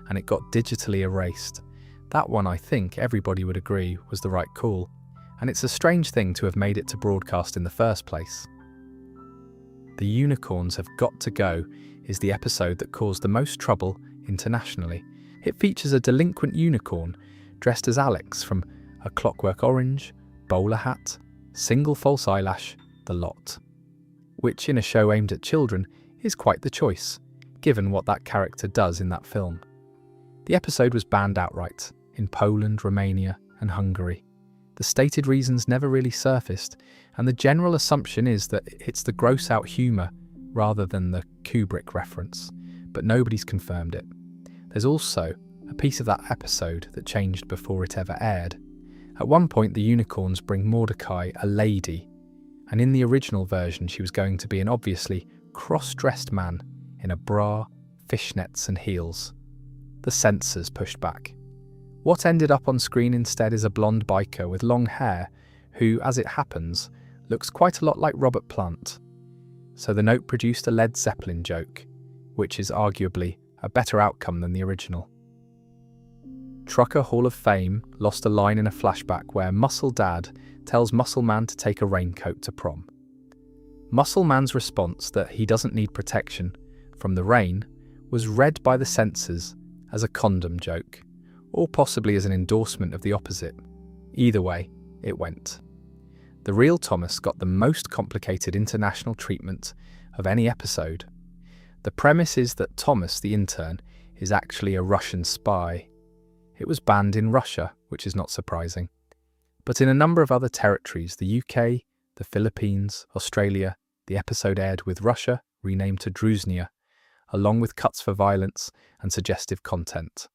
and it got digitally erased. That one, I think everybody would agree, was the right call, and it's a strange thing to have made it to broadcast in the first place. The Unicorns Have Got to Go is the episode that caused the most trouble internationally. It features a delinquent unicorn dressed as Alex from A Clockwork Orange, bowler hat, single false eyelash, the lot. Which in a show aimed at children is quite the choice, given what that character does in that film. The episode was banned outright in Poland, Romania and Hungary. The stated reasons never really surfaced, and the general assumption is that it's the gross-out humour rather than the Kubrick reference. but nobody's confirmed it. There's also a piece of that episode that changed before it ever aired. At one point, the unicorns bring Mordecai a lady, and in the original version, she was going to be an obviously cross-dressed man in a bra, fishnets, and heels. The censors pushed back. What ended up on screen instead is a blonde biker with long hair who, as it happens, looks quite a lot like Robert Plant. So the note produced a Led Zeppelin joke, which is arguably a better outcome than the original. Trucker Hall of Fame lost a line in a flashback where Muscle Dad tells Muscle Man to take a raincoat to prom. Muscle Man's response that he doesn't need protection from the rain was read by the censors as a condom joke, or possibly as an endorsement of the opposite. Either way, it went. The real Thomas got the most complicated international treatment of any episode. The premise is that Thomas, the intern, is actually a Russian spy. It was banned in Russia, which is not surprising. But in a number of other territories, the UK, the Philippines, Australia, the episode aired with Russia, renamed to Druzhnia, along with cuts for violence and suggestive content.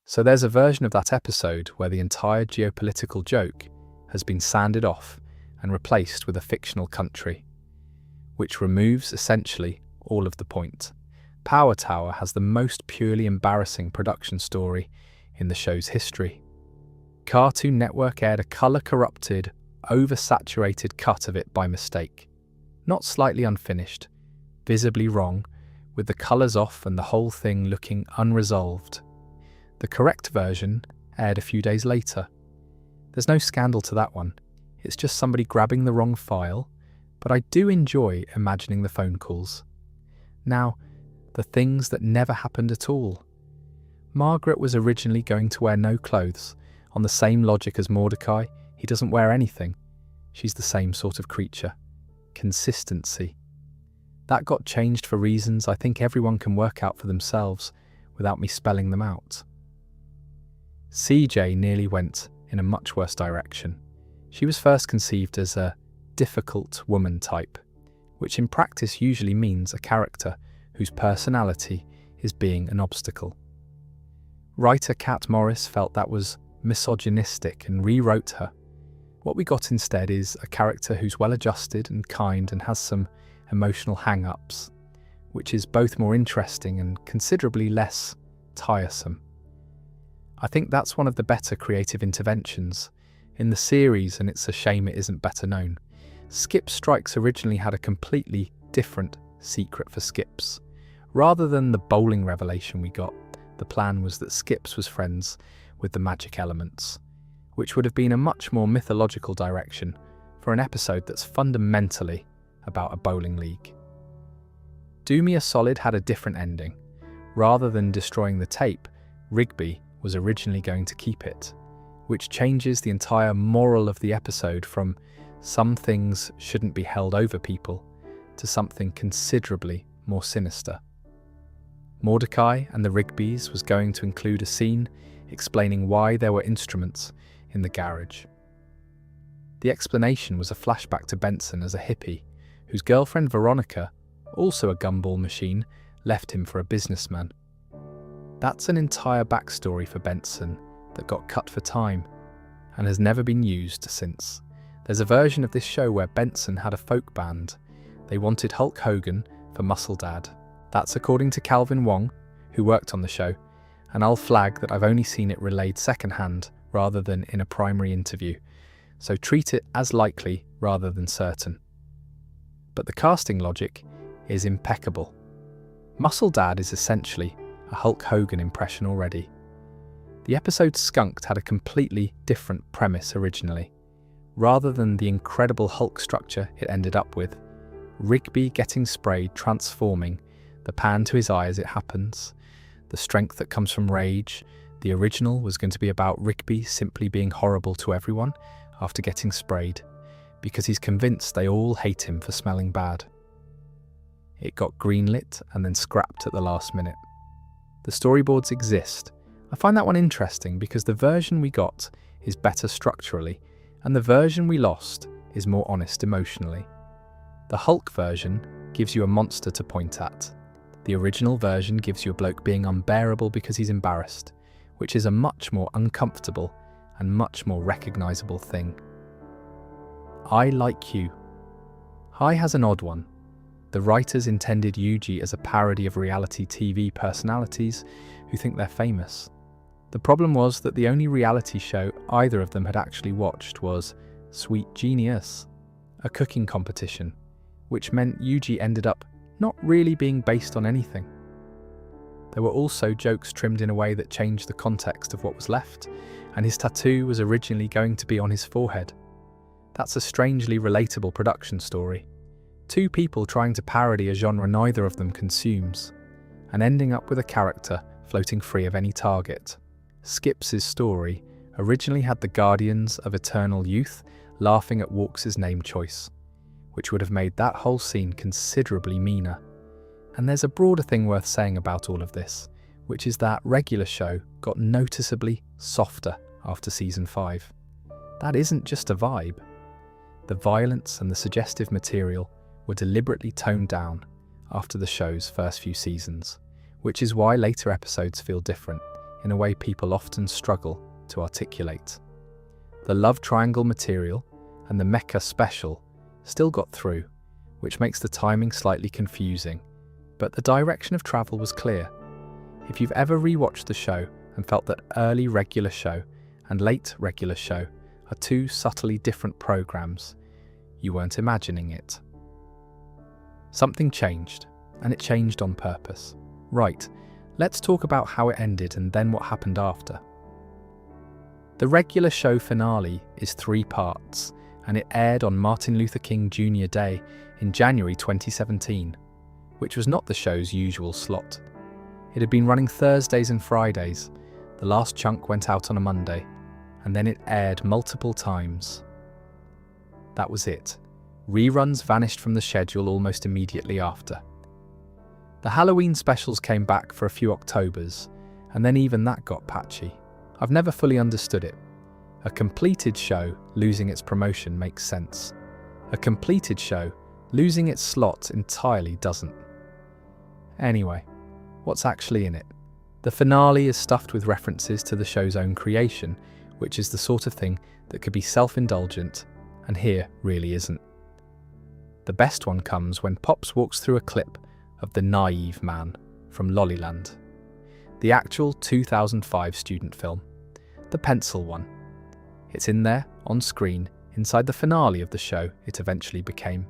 So there's a version of that episode where the entire geopolitical joke has been sanded off and replaced with a fictional country, which removes essentially all of the point. Power Tower has the most purely embarrassing production story in the show's history. Cartoon Network aired a colour-corrupted, oversaturated cut of it by mistake. Not slightly unfinished, visibly wrong, with the colours off and the whole thing looking unresolved. The correct version aired a few days later. There's no scandal to that one. It's just somebody grabbing the wrong file, but I do enjoy imagining the phone calls. Now, the things that never happened at all. Margaret was originally going to wear no clothes. On the same logic as Mordecai, he doesn't wear anything. She's the same sort of creature. Consistency. That got changed for reasons I think everyone can work out for themselves without me spelling them out. CJ nearly went in a much worse direction. She was first conceived as a difficult woman type, which in practice usually means a character whose personality is being an obstacle. Writer Kat Morris felt that was misogynistic and rewrote her. What we got instead is a character who's well-adjusted and kind and has some emotional hang-ups, which is both more interesting and considerably less tiresome. I think that's one of the better creative interventions in the series, and it's a shame it isn't better known. Skip Strikes originally had a completely different secret for Skips. Rather than the bowling revelation we got, the plan was that Skips was friends with the magic elements, which would have been a much more mythological direction for an episode that's fundamentally about a bowling league. Do Me a Solid had a different ending. Rather than destroying the tape, Rigby was originally going to keep it, which changes the entire moral of the episode from some things shouldn't be held over people to something considerably more sinister. Mordecai and the Rigbys was going to include a scene explaining why there were instruments in the garage. The explanation was a flashback to Benson as a hippie, whose girlfriend Veronica, also a gumball machine, left him for a businessman. That's an entire backstory for Benson that got cut for time and has never been used since. There's a version of this show where Benson had a folk band. They wanted Hulk Hogan for Muscle Dad. That's according to Calvin Wong, who worked on the show, and I'll flag that I've only seen it relayed secondhand rather than in a primary interview, so treat it as likely rather than certain. But the casting logic is impeccable. Muscle Dad is essentially a Hulk Hogan impression already. The episode Skunked had a completely different premise originally. Rather than the incredible Hulk structure it ended up with, Rigby getting sprayed transforming, the pan to his eye as it happens, the strength that comes from rage. The original was going to be about Rigby simply being horrible to everyone after getting sprayed, because he's convinced they all hate him for smelling bad. It got greenlit and then scrapped at the last minute. The storyboards exist. I find that one interesting because the version we got is better structurally, and the version we lost is more honest emotionally. The Hulk version gives you a monster to point at. The original version gives you a bloke being unbearable because he's embarrassed, which is a much more uncomfortable and much more recognisable thing. I Like You. Hi has an odd one. The writers intended Yuji as a parody of reality TV personalities who think they're famous. The problem was that the only reality show either of them had actually watched was Sweet Genius, a cooking competition, which meant Yuji ended up not really being based on anything. There were also jokes trimmed in a way that changed the context of what was left, and his tattoo was originally going to be on his forehead. That's a strangely relatable production story. Two people trying to parody a genre neither of them consumes, and ending up with a character floating free of any target. Skips' story originally had the Guardians of Eternal Youth laughing at Walks' name choice, which would have made that whole scene considerably meaner. And there's a broader thing worth saying about all of this, which is that regular show got noticeably softer after season 5. That isn't just a vibe. The violence and the suggestive material were deliberately toned down after the show's first few seasons, which is why later episodes feel different in a way people often struggle to articulate. The love triangle material and the mecha special still got through, which makes the timing slightly confusing, but the direction of travel was clear. If you've ever rewatched the show and felt that early regular show and late regular show are two subtly different programs, you weren't imagining it. Something changed, and it changed on purpose. Right, let's talk about how it ended and then what happened after. The regular show finale is 3 parts, and it aired on Martin Luther King Jr. Day in January 2017, which was not the show's usual slot. It had been running Thursdays and Fridays. The last chunk went out on a Monday, and then it aired multiple times. That was it. Reruns vanished from the schedule almost immediately after. The Halloween specials came back for a few Octobers, and then even that got patchy. I've never fully understood it. A completed show losing its promotion makes sense. A completed show losing its slot entirely doesn't. Anyway, what's actually in it? The finale is stuffed with references to the show's own creation, which is the sort of thing that could be self-indulgent, and here really isn't. The best one comes when Pops walks through a clip of The Naive Man from Lollyland, the actual 2005 student film, the pencil one. It's in there, on screen, inside the finale of the show it eventually became.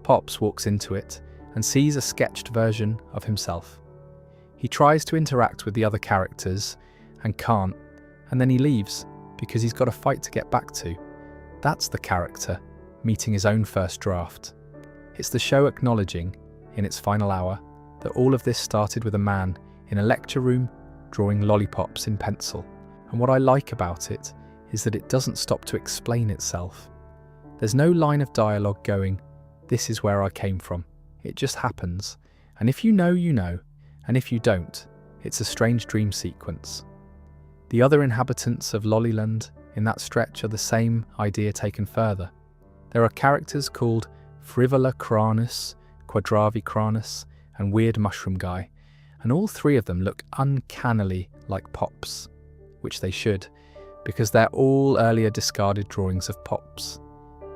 Pops walks into it and sees a sketched version of himself. He tries to interact with the other characters and can't, and then he leaves because he's got a fight to get back to. That's the character meeting his own first draft. It's the show acknowledging, in its final hour, that all of this started with a man in a lecture room drawing lollipops in pencil. And what I like about it is that it doesn't stop to explain itself. There's no line of dialogue going, "This is where I came from." It just happens. And if you know, you know. And if you don't, it's a strange dream sequence. The other inhabitants of Lollyland in that stretch are the same idea taken further. There are characters called Frivola Cranus, Quadravi Cranus, and Weird Mushroom Guy, and all 3 of them look uncannily like Pops, which they should, because they're all earlier discarded drawings of Pops,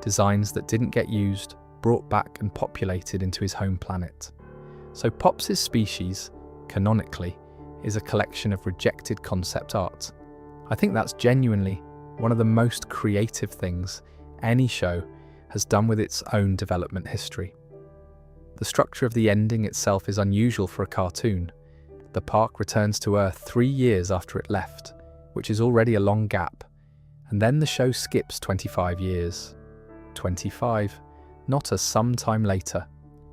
designs that didn't get used, brought back and populated into his home planet. So Pops' species, canonically, is a collection of rejected concept art. I think that's genuinely one of the most creative things any show has done with its own development history. The structure of the ending itself is unusual for a cartoon. The park returns to Earth 3 years after it left, which is already a long gap, and then the show skips 25 years. 25, not a sometime later.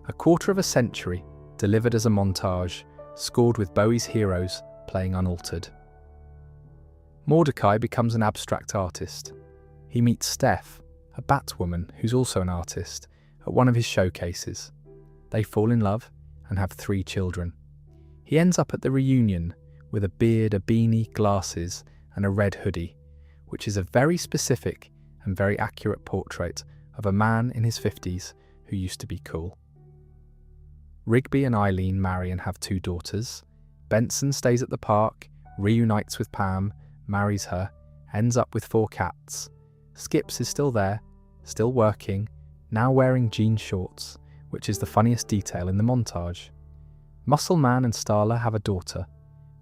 A quarter of a century, delivered as a montage, scored with Bowie's Heroes playing unaltered. Mordecai becomes an abstract artist. He meets Steph, a Batwoman who's also an artist, at one of his showcases. They fall in love and have 3 children. He ends up at the reunion with a beard, a beanie, glasses, and a red hoodie, which is a very specific and very accurate portrait of a man in his 50s who used to be cool. Rigby and Eileen marry and have 2 daughters. Benson stays at the park, reunites with Pam, marries her, ends up with 4 cats. Skips is still there, still working, now wearing jean shorts, which is the funniest detail in the montage. Muscle Man and Starla have a daughter,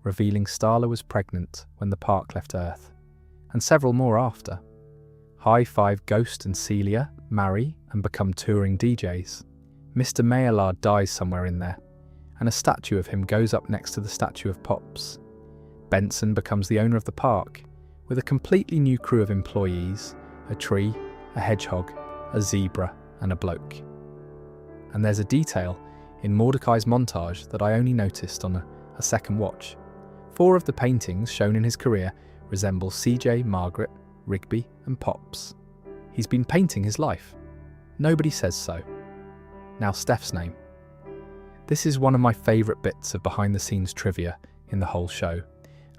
revealing Starla was pregnant when the park left Earth, and several more after. High Five Ghost and Celia marry and become touring DJs. Mr. Maillard dies somewhere in there, and a statue of him goes up next to the statue of Pops. Benson becomes the owner of the park, with a completely new crew of employees, a tree, a hedgehog, a zebra, and a bloke. And there's a detail in Mordecai's montage that I only noticed on a second watch. 4 of the paintings shown in his career resemble CJ, Margaret, Rigby, and Pops. He's been painting his life. Nobody says so. Now Steph's name. This is one of my favourite bits of behind-the-scenes trivia in the whole show,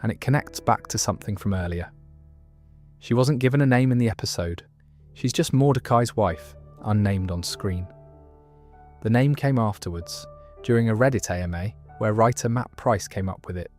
and it connects back to something from earlier. She wasn't given a name in the episode. She's just Mordecai's wife, unnamed on screen. The name came afterwards, during a Reddit AMA, where writer Matt Price came up with it,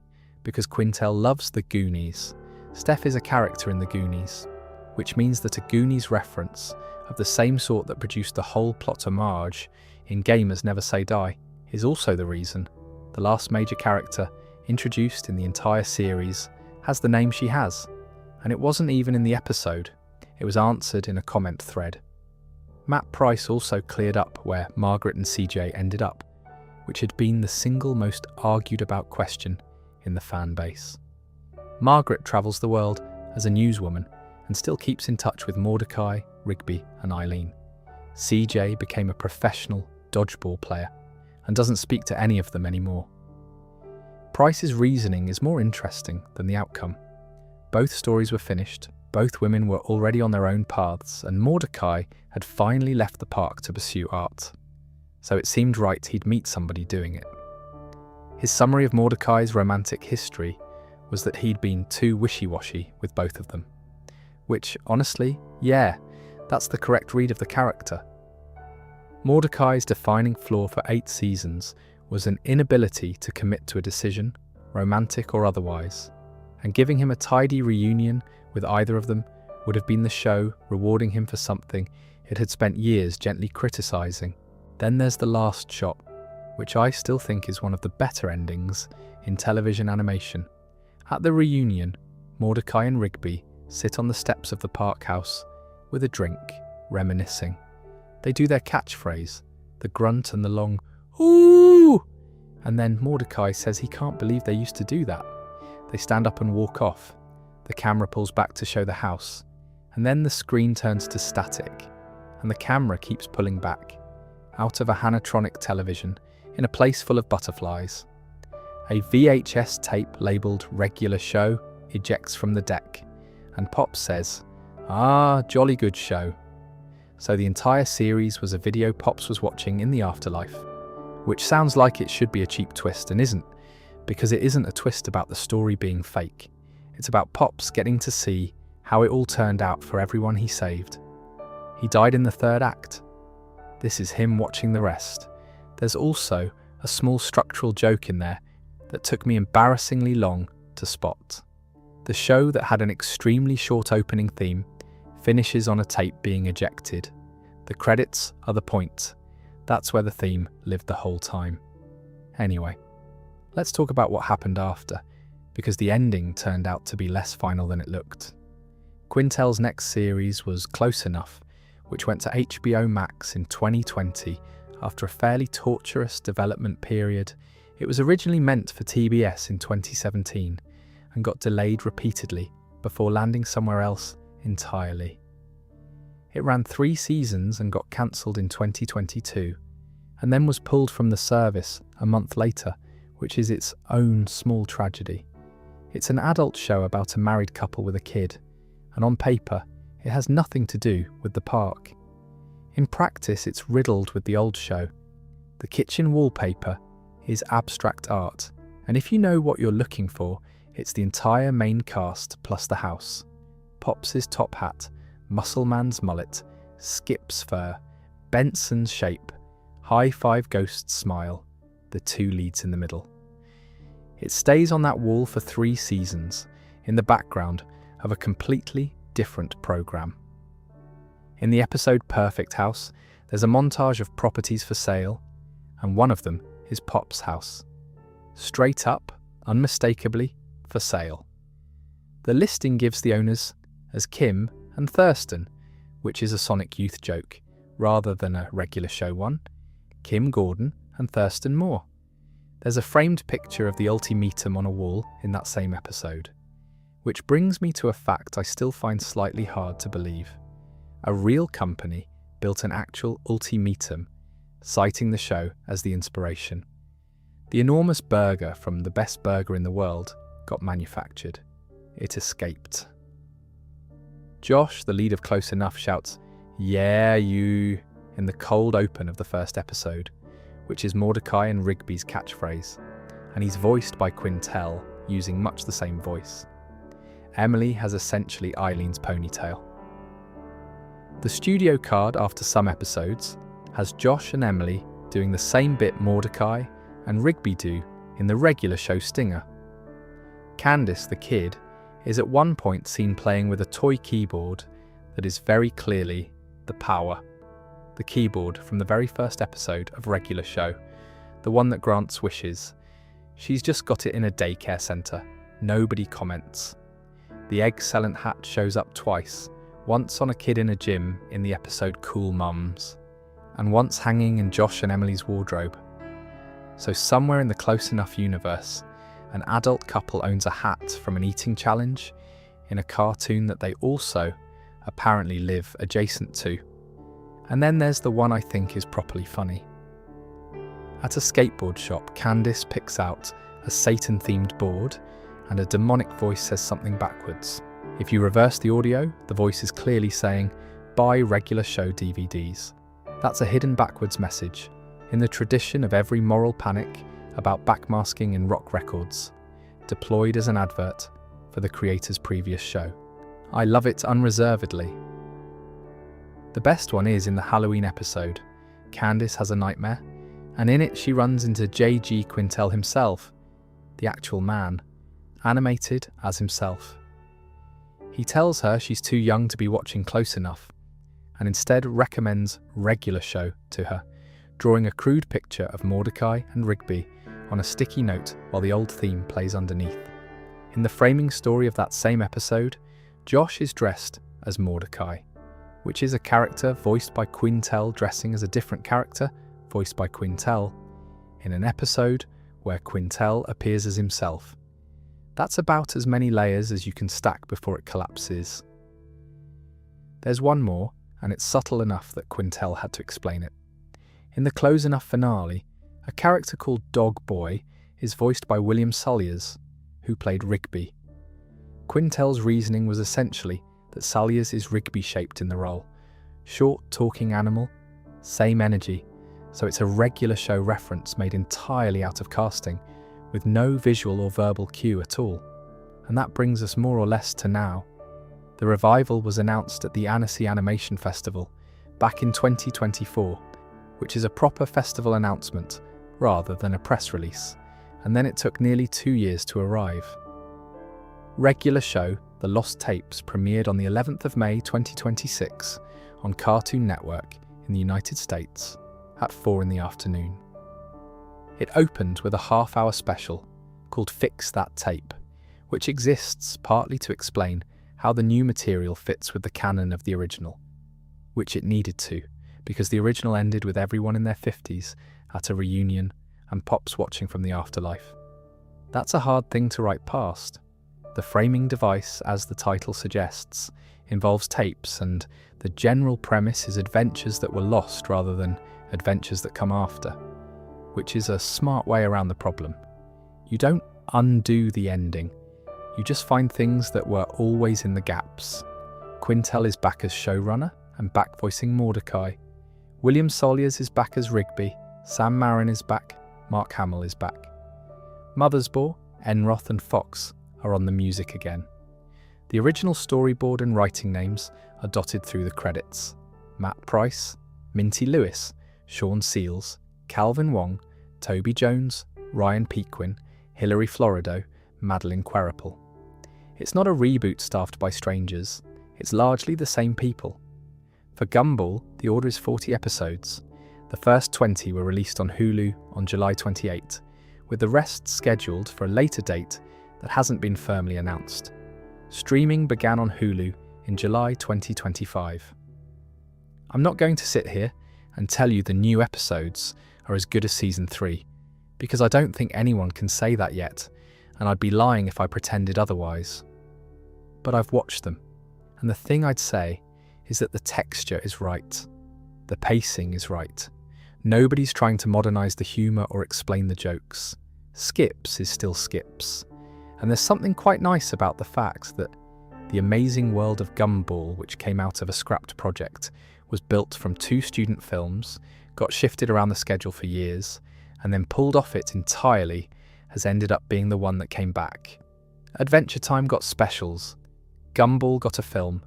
because Quintel loves the Goonies. Steph is a character in the Goonies, which means that a Goonies reference of the same sort that produced the whole plot homage in Gamers Never Say Die is also the reason the last major character introduced in the entire series has the name she has, and it wasn't even in the episode, it was answered in a comment thread. Matt Price also cleared up where Margaret and CJ ended up, which had been the single most argued about question in the fan base. Margaret travels the world as a newswoman and still keeps in touch with Mordecai, Rigby and Eileen. CJ became a professional dodgeball player and doesn't speak to any of them anymore. Price's reasoning is more interesting than the outcome. Both stories were finished, both women were already on their own paths, and Mordecai had finally left the park to pursue art. So it seemed right he'd meet somebody doing it. His summary of Mordecai's romantic history was that he'd been too wishy-washy with both of them. Which, honestly, yeah, that's the correct read of the character. Mordecai's defining flaw for 8 seasons was an inability to commit to a decision, romantic or otherwise, and giving him a tidy reunion with either of them would have been the show rewarding him for something it had spent years gently criticising. Then there's the last shot, which I still think is one of the better endings in television animation. At the reunion, Mordecai and Rigby sit on the steps of the park house with a drink, reminiscing. They do their catchphrase, the grunt and the long, "Ooh!" And then Mordecai says he can't believe they used to do that. They stand up and walk off. The camera pulls back to show the house, and then the screen turns to static, and the camera keeps pulling back, out of a Hanatronic television in a place full of butterflies. A VHS tape labelled Regular Show ejects from the deck, and Pop says, "Ah, jolly good show." So the entire series was a video Pops was watching in the afterlife, which sounds like it should be a cheap twist and isn't, because it isn't a twist about the story being fake. It's about Pops getting to see how it all turned out for everyone he saved. He died in the 3rd act. This is him watching the rest. There's also a small structural joke in there that took me embarrassingly long to spot. The show that had an extremely short opening theme finishes on a tape being ejected. The credits are the point. That's where the theme lived the whole time. Anyway, let's talk about what happened after, because the ending turned out to be less final than it looked. Quintel's next series was Close Enough, which went to HBO Max in 2020 after a fairly torturous development period. It was originally meant for TBS in 2017 and got delayed repeatedly before landing somewhere else entirely. It ran 3 seasons and got cancelled in 2022, and then was pulled from the service a month later, which is its own small tragedy. It's an adult show about a married couple with a kid, and on paper, it has nothing to do with the park. In practice, it's riddled with the old show. The kitchen wallpaper is abstract art, and if you know what you're looking for, it's the entire main cast plus the house. Pops' top hat, Muscle Man's mullet, Skip's fur, Benson's shape, High Five Ghost's smile, the two leads in the middle. It stays on that wall for 3 seasons, in the background of a completely different programme. In the episode Perfect House, there's a montage of properties for sale, and one of them is Pop's house. Straight up, unmistakably, for sale. The listing gives the owners as Kim and Thurston, which is a Sonic Youth joke, rather than a regular show one, Kim Gordon and Thurston Moore. There's a framed picture of the ultimatum on a wall in that same episode, which brings me to a fact I still find slightly hard to believe. A real company built an actual ultimatum, citing the show as the inspiration. The enormous burger from the best burger in the world got manufactured. It escaped. Josh, the lead of Close Enough, shouts, "Yeah, you," in the cold open of the first episode, which is Mordecai and Rigby's catchphrase, and he's voiced by Quintel, using much the same voice. Emily has essentially Eileen's ponytail. The studio card after some episodes has Josh and Emily doing the same bit Mordecai and Rigby do in the regular show stinger. Candice, the kid, is at one point seen playing with a toy keyboard that is very clearly the Power, the keyboard from the very first episode of regular show, the one that grants wishes. She's just got it in a daycare centre. Nobody comments. The excellent hat shows up twice, once on a kid in a gym in the episode Cool Mums, and once hanging in Josh and Emily's wardrobe. So somewhere in the Close Enough universe, an adult couple owns a hat from an eating challenge in a cartoon that they also apparently live adjacent to. And then there's the one I think is properly funny. At a skateboard shop, Candice picks out a Satan-themed board and a demonic voice says something backwards. If you reverse the audio, the voice is clearly saying, "Buy regular show DVDs." That's a hidden backwards message, in the tradition of every moral panic about backmasking in rock records, deployed as an advert for the creator's previous show. I love it unreservedly. The best one is in the Halloween episode. Candice has a nightmare, and in it she runs into J.G. Quintel himself, the actual man, animated as himself. He tells her she's too young to be watching Close Enough, and instead recommends regular show to her, drawing a crude picture of Mordecai and Rigby on a sticky note while the old theme plays underneath. In the framing story of that same episode, Josh is dressed as Mordecai, which is a character voiced by Quintel dressing as a different character voiced by Quintel, in an episode where Quintel appears as himself. That's about as many layers as you can stack before it collapses. There's one more, and it's subtle enough that Quintel had to explain it. In the Close Enough finale, a character called Dog Boy is voiced by William Salyers, who played Rigby. Quintel's reasoning was essentially that Salyers is Rigby-shaped in the role. Short, talking animal, same energy, so it's a regular show reference made entirely out of casting, with no visual or verbal cue at all. And that brings us more or less to now. The revival was announced at the Annecy Animation Festival back in 2024, which is a proper festival announcement rather than a press release, and then it took nearly 2 years to arrive. Regular show, The Lost Tapes, premiered on the 11th of May 2026 on Cartoon Network in the United States at 4 in the afternoon. It opened with a half-hour special called Fix That Tape, which exists partly to explain how the new material fits with the canon of the original, which it needed to, because the original ended with everyone in their 50s at a reunion and Pops watching from the afterlife. That's a hard thing to write past. The framing device, as the title suggests, involves tapes, and the general premise is adventures that were lost rather than adventures that come after, which is a smart way around the problem. You don't undo the ending, you just find things that were always in the gaps. Quintel is back as showrunner and back voicing Mordecai. William Salyers is back as Rigby, Sam Marin is back, Mark Hamill is back. Mothersbaugh, Enroth and Fox are on the music again. The original storyboard and writing names are dotted through the credits. Matt Price, Minty Lewis, Sean Seals, Calvin Wong, Toby Jones, Ryan Pequin, Hilary Florido, Madeline Queripel. It's not a reboot staffed by strangers, it's largely the same people. For Gumball, the order is 40 episodes. The first 20 were released on Hulu on July 28, with the rest scheduled for a later date that hasn't been firmly announced. Streaming began on Hulu in July 2025. I'm not going to sit here and tell you the new episodes are as good as Season 3, because I don't think anyone can say that yet, and I'd be lying if I pretended otherwise. But I've watched them, and the thing I'd say is that the texture is right. The pacing is right. Nobody's trying to modernise the humour or explain the jokes. Skips is still Skips. And there's something quite nice about the fact that the amazing world of Gumball, which came out of a scrapped project, was built from 2 student films, got shifted around the schedule for years, and then pulled off it entirely, has ended up being the one that came back. Adventure Time got specials. Gumball got a film.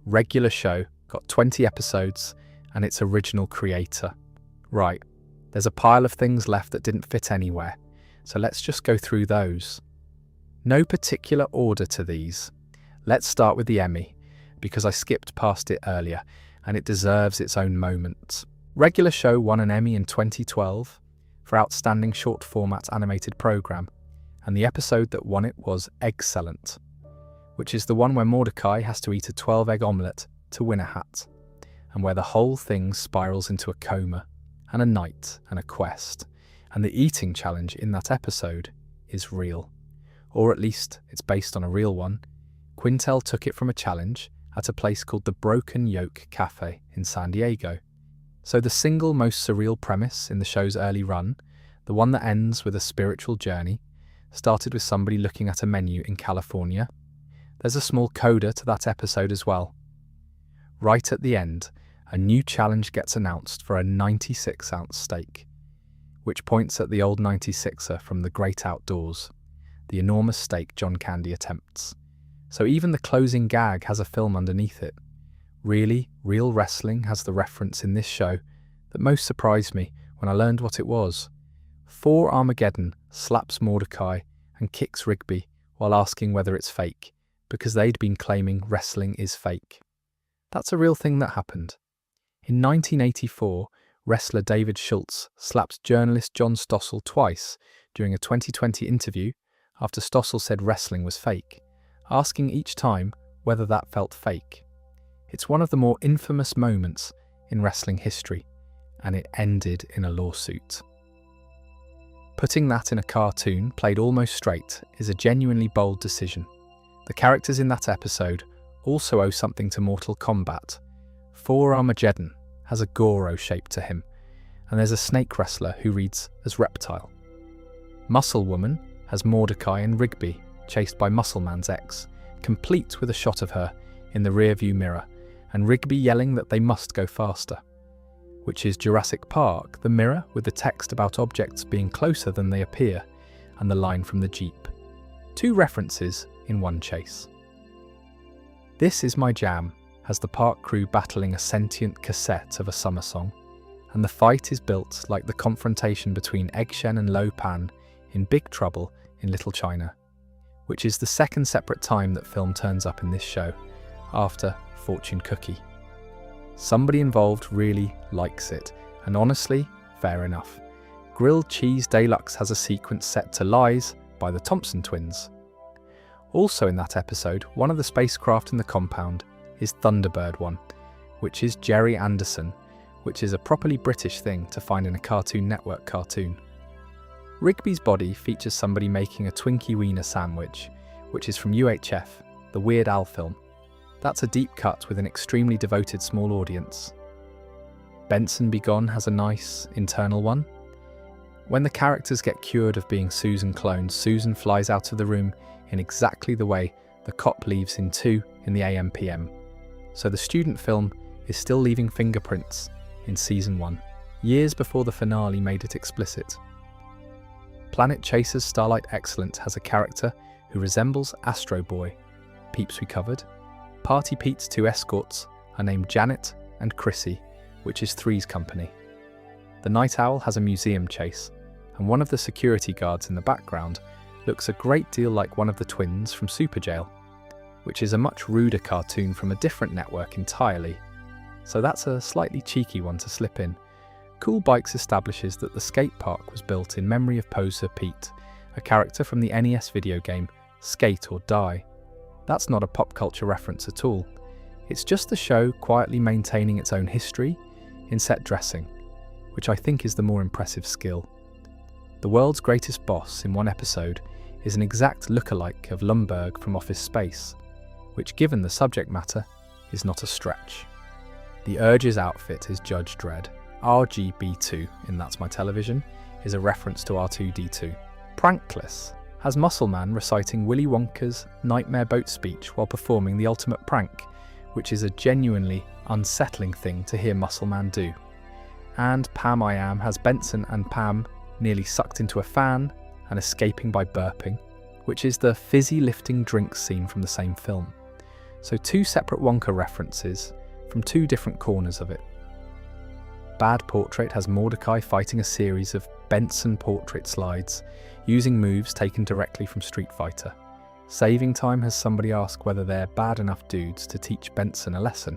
Regular Show got 20 episodes, and its original creator. Right, there's a pile of things left that didn't fit anywhere, so let's just go through those. No particular order to these. Let's start with the Emmy, because I skipped past it earlier, and it deserves its own moment. Regular Show won an Emmy in 2012 for Outstanding Short Format Animated Program, and the episode that won it was Eggcellent, which is the one where Mordecai has to eat a 12-egg omelette to win a hat, and where the whole thing spirals into a coma, and a night, and a quest, and the eating challenge in that episode is real. Or at least, it's based on a real one. Quintel took it from a challenge at a place called the Broken Yoke Cafe in San Diego. So the single most surreal premise in the show's early run, the one that ends with a spiritual journey, started with somebody looking at a menu in California. There's a small coda to that episode as well. Right at the end, a new challenge gets announced for a 96-ounce steak, which points at the old 96er from The Great Outdoors, the enormous steak John Candy attempts. So even the closing gag has a film underneath it. Really, real wrestling has the reference in this show that most surprised me when I learned what it was. 4 Armageddon slaps Mordecai and kicks Rigby while asking whether it's fake, because they'd been claiming wrestling is fake. That's a real thing that happened. In 1984, wrestler David Schultz slapped journalist John Stossel twice during a 2020 interview after Stossel said wrestling was fake, asking each time whether that felt fake. It's one of the more infamous moments in wrestling history, and it ended in a lawsuit. Putting that in a cartoon played almost straight is a genuinely bold decision. The characters in that episode also owe something to Mortal Kombat. 4 Armageddon has a Goro shape to him, and there's a snake wrestler who reads as Reptile. Muscle Woman has Mordecai and Rigby chased by Muscle Man's ex, complete with a shot of her in the rearview mirror, and Rigby yelling that they must go faster, which is Jurassic Park, the mirror with the text about objects being closer than they appear, and the line from the Jeep. 2 references in one chase. This Is My Jam has the park crew battling a sentient cassette of a summer song, and the fight is built like the confrontation between Egg Shen and Lo Pan in Big Trouble in Little China, which is the second separate time that film turns up in this show, after Fortune Cookie. Somebody involved really likes it, and honestly, fair enough. Grilled Cheese Deluxe has a sequence set to Lies by the Thompson twins. Also in that episode, one of the spacecraft in the compound is Thunderbird 1, which is Jerry Anderson, which is a properly British thing to find in a Cartoon Network cartoon. Rigby's body features somebody making a Twinkie Wiener sandwich, which is from UHF, the Weird Al film. That's a deep cut with an extremely devoted small audience. Benson Be Gone has a nice, internal one. When the characters get cured of being Susan clones, Susan flies out of the room in exactly the way the cop leaves in 2 in the AM/PM. So the student film is still leaving fingerprints in Season 1, years before the finale made it explicit. Planet Chaser's Starlight Excellent has a character who resembles Astro Boy. Peeps we covered. Party Pete's 2 escorts are named Janet and Chrissy, which is Three's company. The Night Owl has a museum chase, and one of the security guards in the background looks a great deal like one of the twins from Super Jail, which is a much ruder cartoon from a different network entirely. So that's a slightly cheeky one to slip in. Cool Bikes establishes that the skate park was built in memory of Poser Pete, a character from the NES video game Skate or Die. That's not a pop culture reference at all. It's just the show quietly maintaining its own history in set dressing, which I think is the more impressive skill. The world's greatest boss in one episode is an exact lookalike of Lumbergh from Office Space, which, given the subject matter, is not a stretch. The Urge's outfit is Judge Dredd. RGB2 in That's My Television is a reference to R2-D2. Prankless has Muscle Man reciting Willy Wonka's Nightmare Boat speech while performing the ultimate prank, which is a genuinely unsettling thing to hear Muscle Man do. And Pam I Am has Benson and Pam nearly sucked into a fan and escaping by burping, which is the fizzy lifting drinks scene from the same film. So two separate Wonka references from two different corners of it. Bad Portrait has Mordecai fighting a series of Benson portrait slides using moves taken directly from Street Fighter. Saving Time has somebody ask whether they're bad enough dudes to teach Benson a lesson,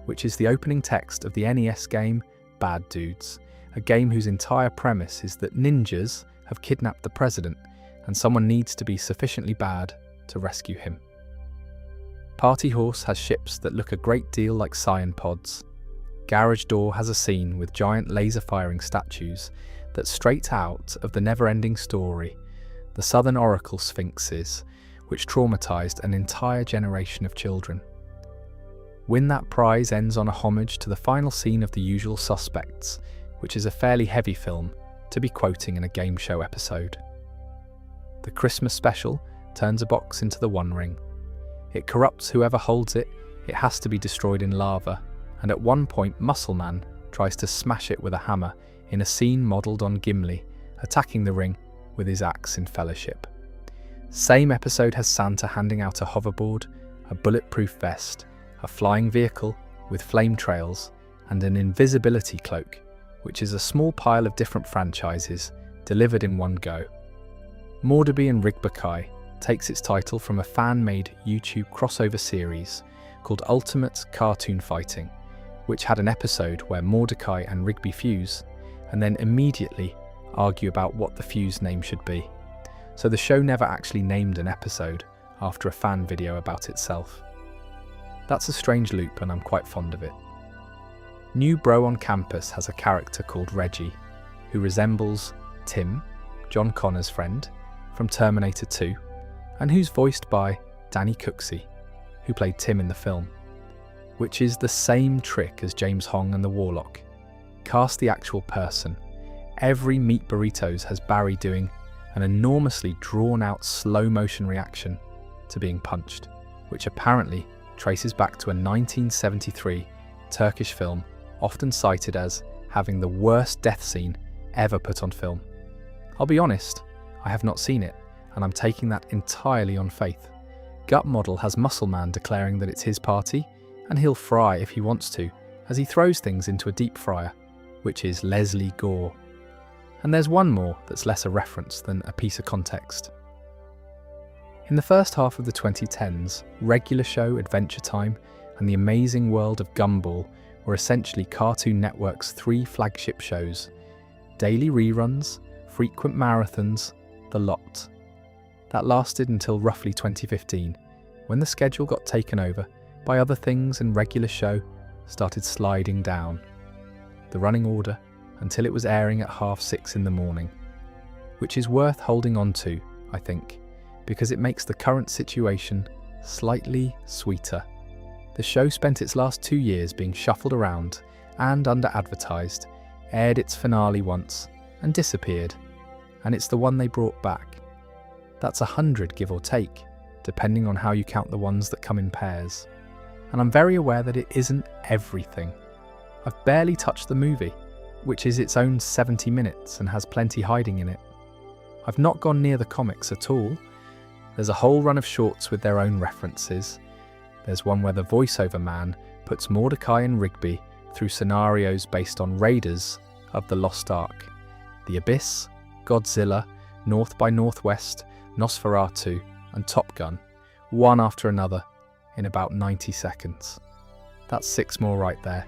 which is the opening text of the NES game Bad Dudes, a game whose entire premise is that ninjas have kidnapped the president and someone needs to be sufficiently bad to rescue him. Party Horse has ships that look a great deal like Scion pods. Garage Door has a scene with giant laser-firing statues that's straight out of the never-ending story, The Southern Oracle Sphinxes, which traumatized an entire generation of children. Win That Prize ends on a homage to the final scene of The Usual Suspects, which is a fairly heavy film to be quoting in a game show episode. The Christmas Special turns a box into the One Ring. It corrupts whoever holds it, it has to be destroyed in lava, and at one point Muscle Man tries to smash it with a hammer in a scene modelled on Gimli, attacking the ring with his axe in Fellowship. Same episode has Santa handing out a hoverboard, a bulletproof vest, a flying vehicle with flame trails, and an invisibility cloak, which is a small pile of different franchises delivered in one go. Morderby and Rigby takes its title from a fan-made YouTube crossover series called Ultimate Cartoon Fighting, which had an episode where Mordecai and Rigby fuse, and then immediately argue about what the fuse name should be. So the show never actually named an episode after a fan video about itself. That's a strange loop and I'm quite fond of it. New Bro on Campus has a character called Reggie, who resembles Tim, John Connor's friend, from Terminator 2, and who's voiced by Danny Cooksey, who played Tim in the film, which is the same trick as James Hong and the Warlock. Cast the actual person. Every Meat Burritos has Barry doing an enormously drawn-out slow-motion reaction to being punched, which apparently traces back to a 1973 Turkish film often cited as having the worst death scene ever put on film. I'll be honest, I have not seen it, and I'm taking that entirely on faith. Gut Model has Muscle Man declaring that it's his party, and he'll fry if he wants to, as he throws things into a deep fryer, which is Leslie Gore. And there's one more that's less a reference than a piece of context. In the first half of the 2010s, Regular Show, Adventure Time, and The Amazing World of Gumball were essentially Cartoon Network's three flagship shows: daily reruns, frequent marathons, the lot. That lasted until roughly 2015, when the schedule got taken over by other things and Regular Show started sliding down the running order until it was airing at 6:30 in the morning, which is worth holding on to, I think, because it makes the current situation slightly sweeter. The show spent its last 2 years being shuffled around and under-advertised, aired its finale once and disappeared, and it's the one they brought back. That's 100 give or take, depending on how you count the ones that come in pairs. And I'm very aware that it isn't everything. I've barely touched the movie, which is its own 70 minutes and has plenty hiding in it. I've not gone near the comics at all. There's a whole run of shorts with their own references. There's one where the voiceover man puts Mordecai and Rigby through scenarios based on Raiders of the Lost Ark, The Abyss, Godzilla, North by Northwest, Nosferatu, and Top Gun, one after another, in about 90 seconds. That's 6 more right there,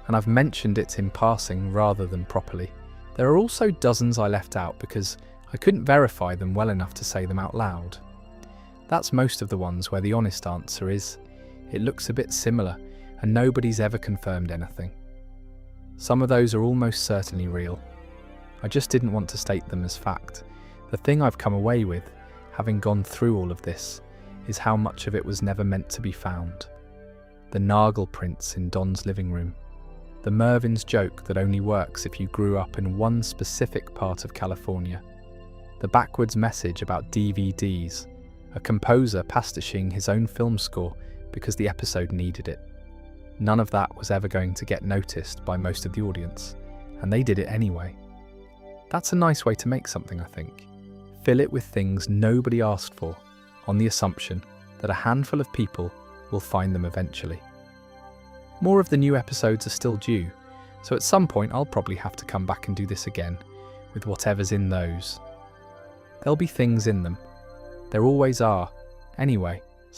and I've mentioned it in passing rather than properly. There are also dozens I left out because I couldn't verify them well enough to say them out loud. That's most of the ones where the honest answer is, it looks a bit similar, and nobody's ever confirmed anything. Some of those are almost certainly real. I just didn't want to state them as fact. The thing I've come away with, having gone through all of this, is how much of it was never meant to be found. The Nagel prints in Don's living room. The Mervin's joke that only works if you grew up in one specific part of California. The backwards message about DVDs. A composer pasticing his own film score because the episode needed it. None of that was ever going to get noticed by most of the audience, and they did it anyway. That's a nice way to make something, I think. Fill it with things nobody asked for, on the assumption that a handful of people will find them eventually. More of the new episodes are still due, so at some point I'll probably have to come back and do this again, with whatever's in those. There'll be things in them. There always are, anyway.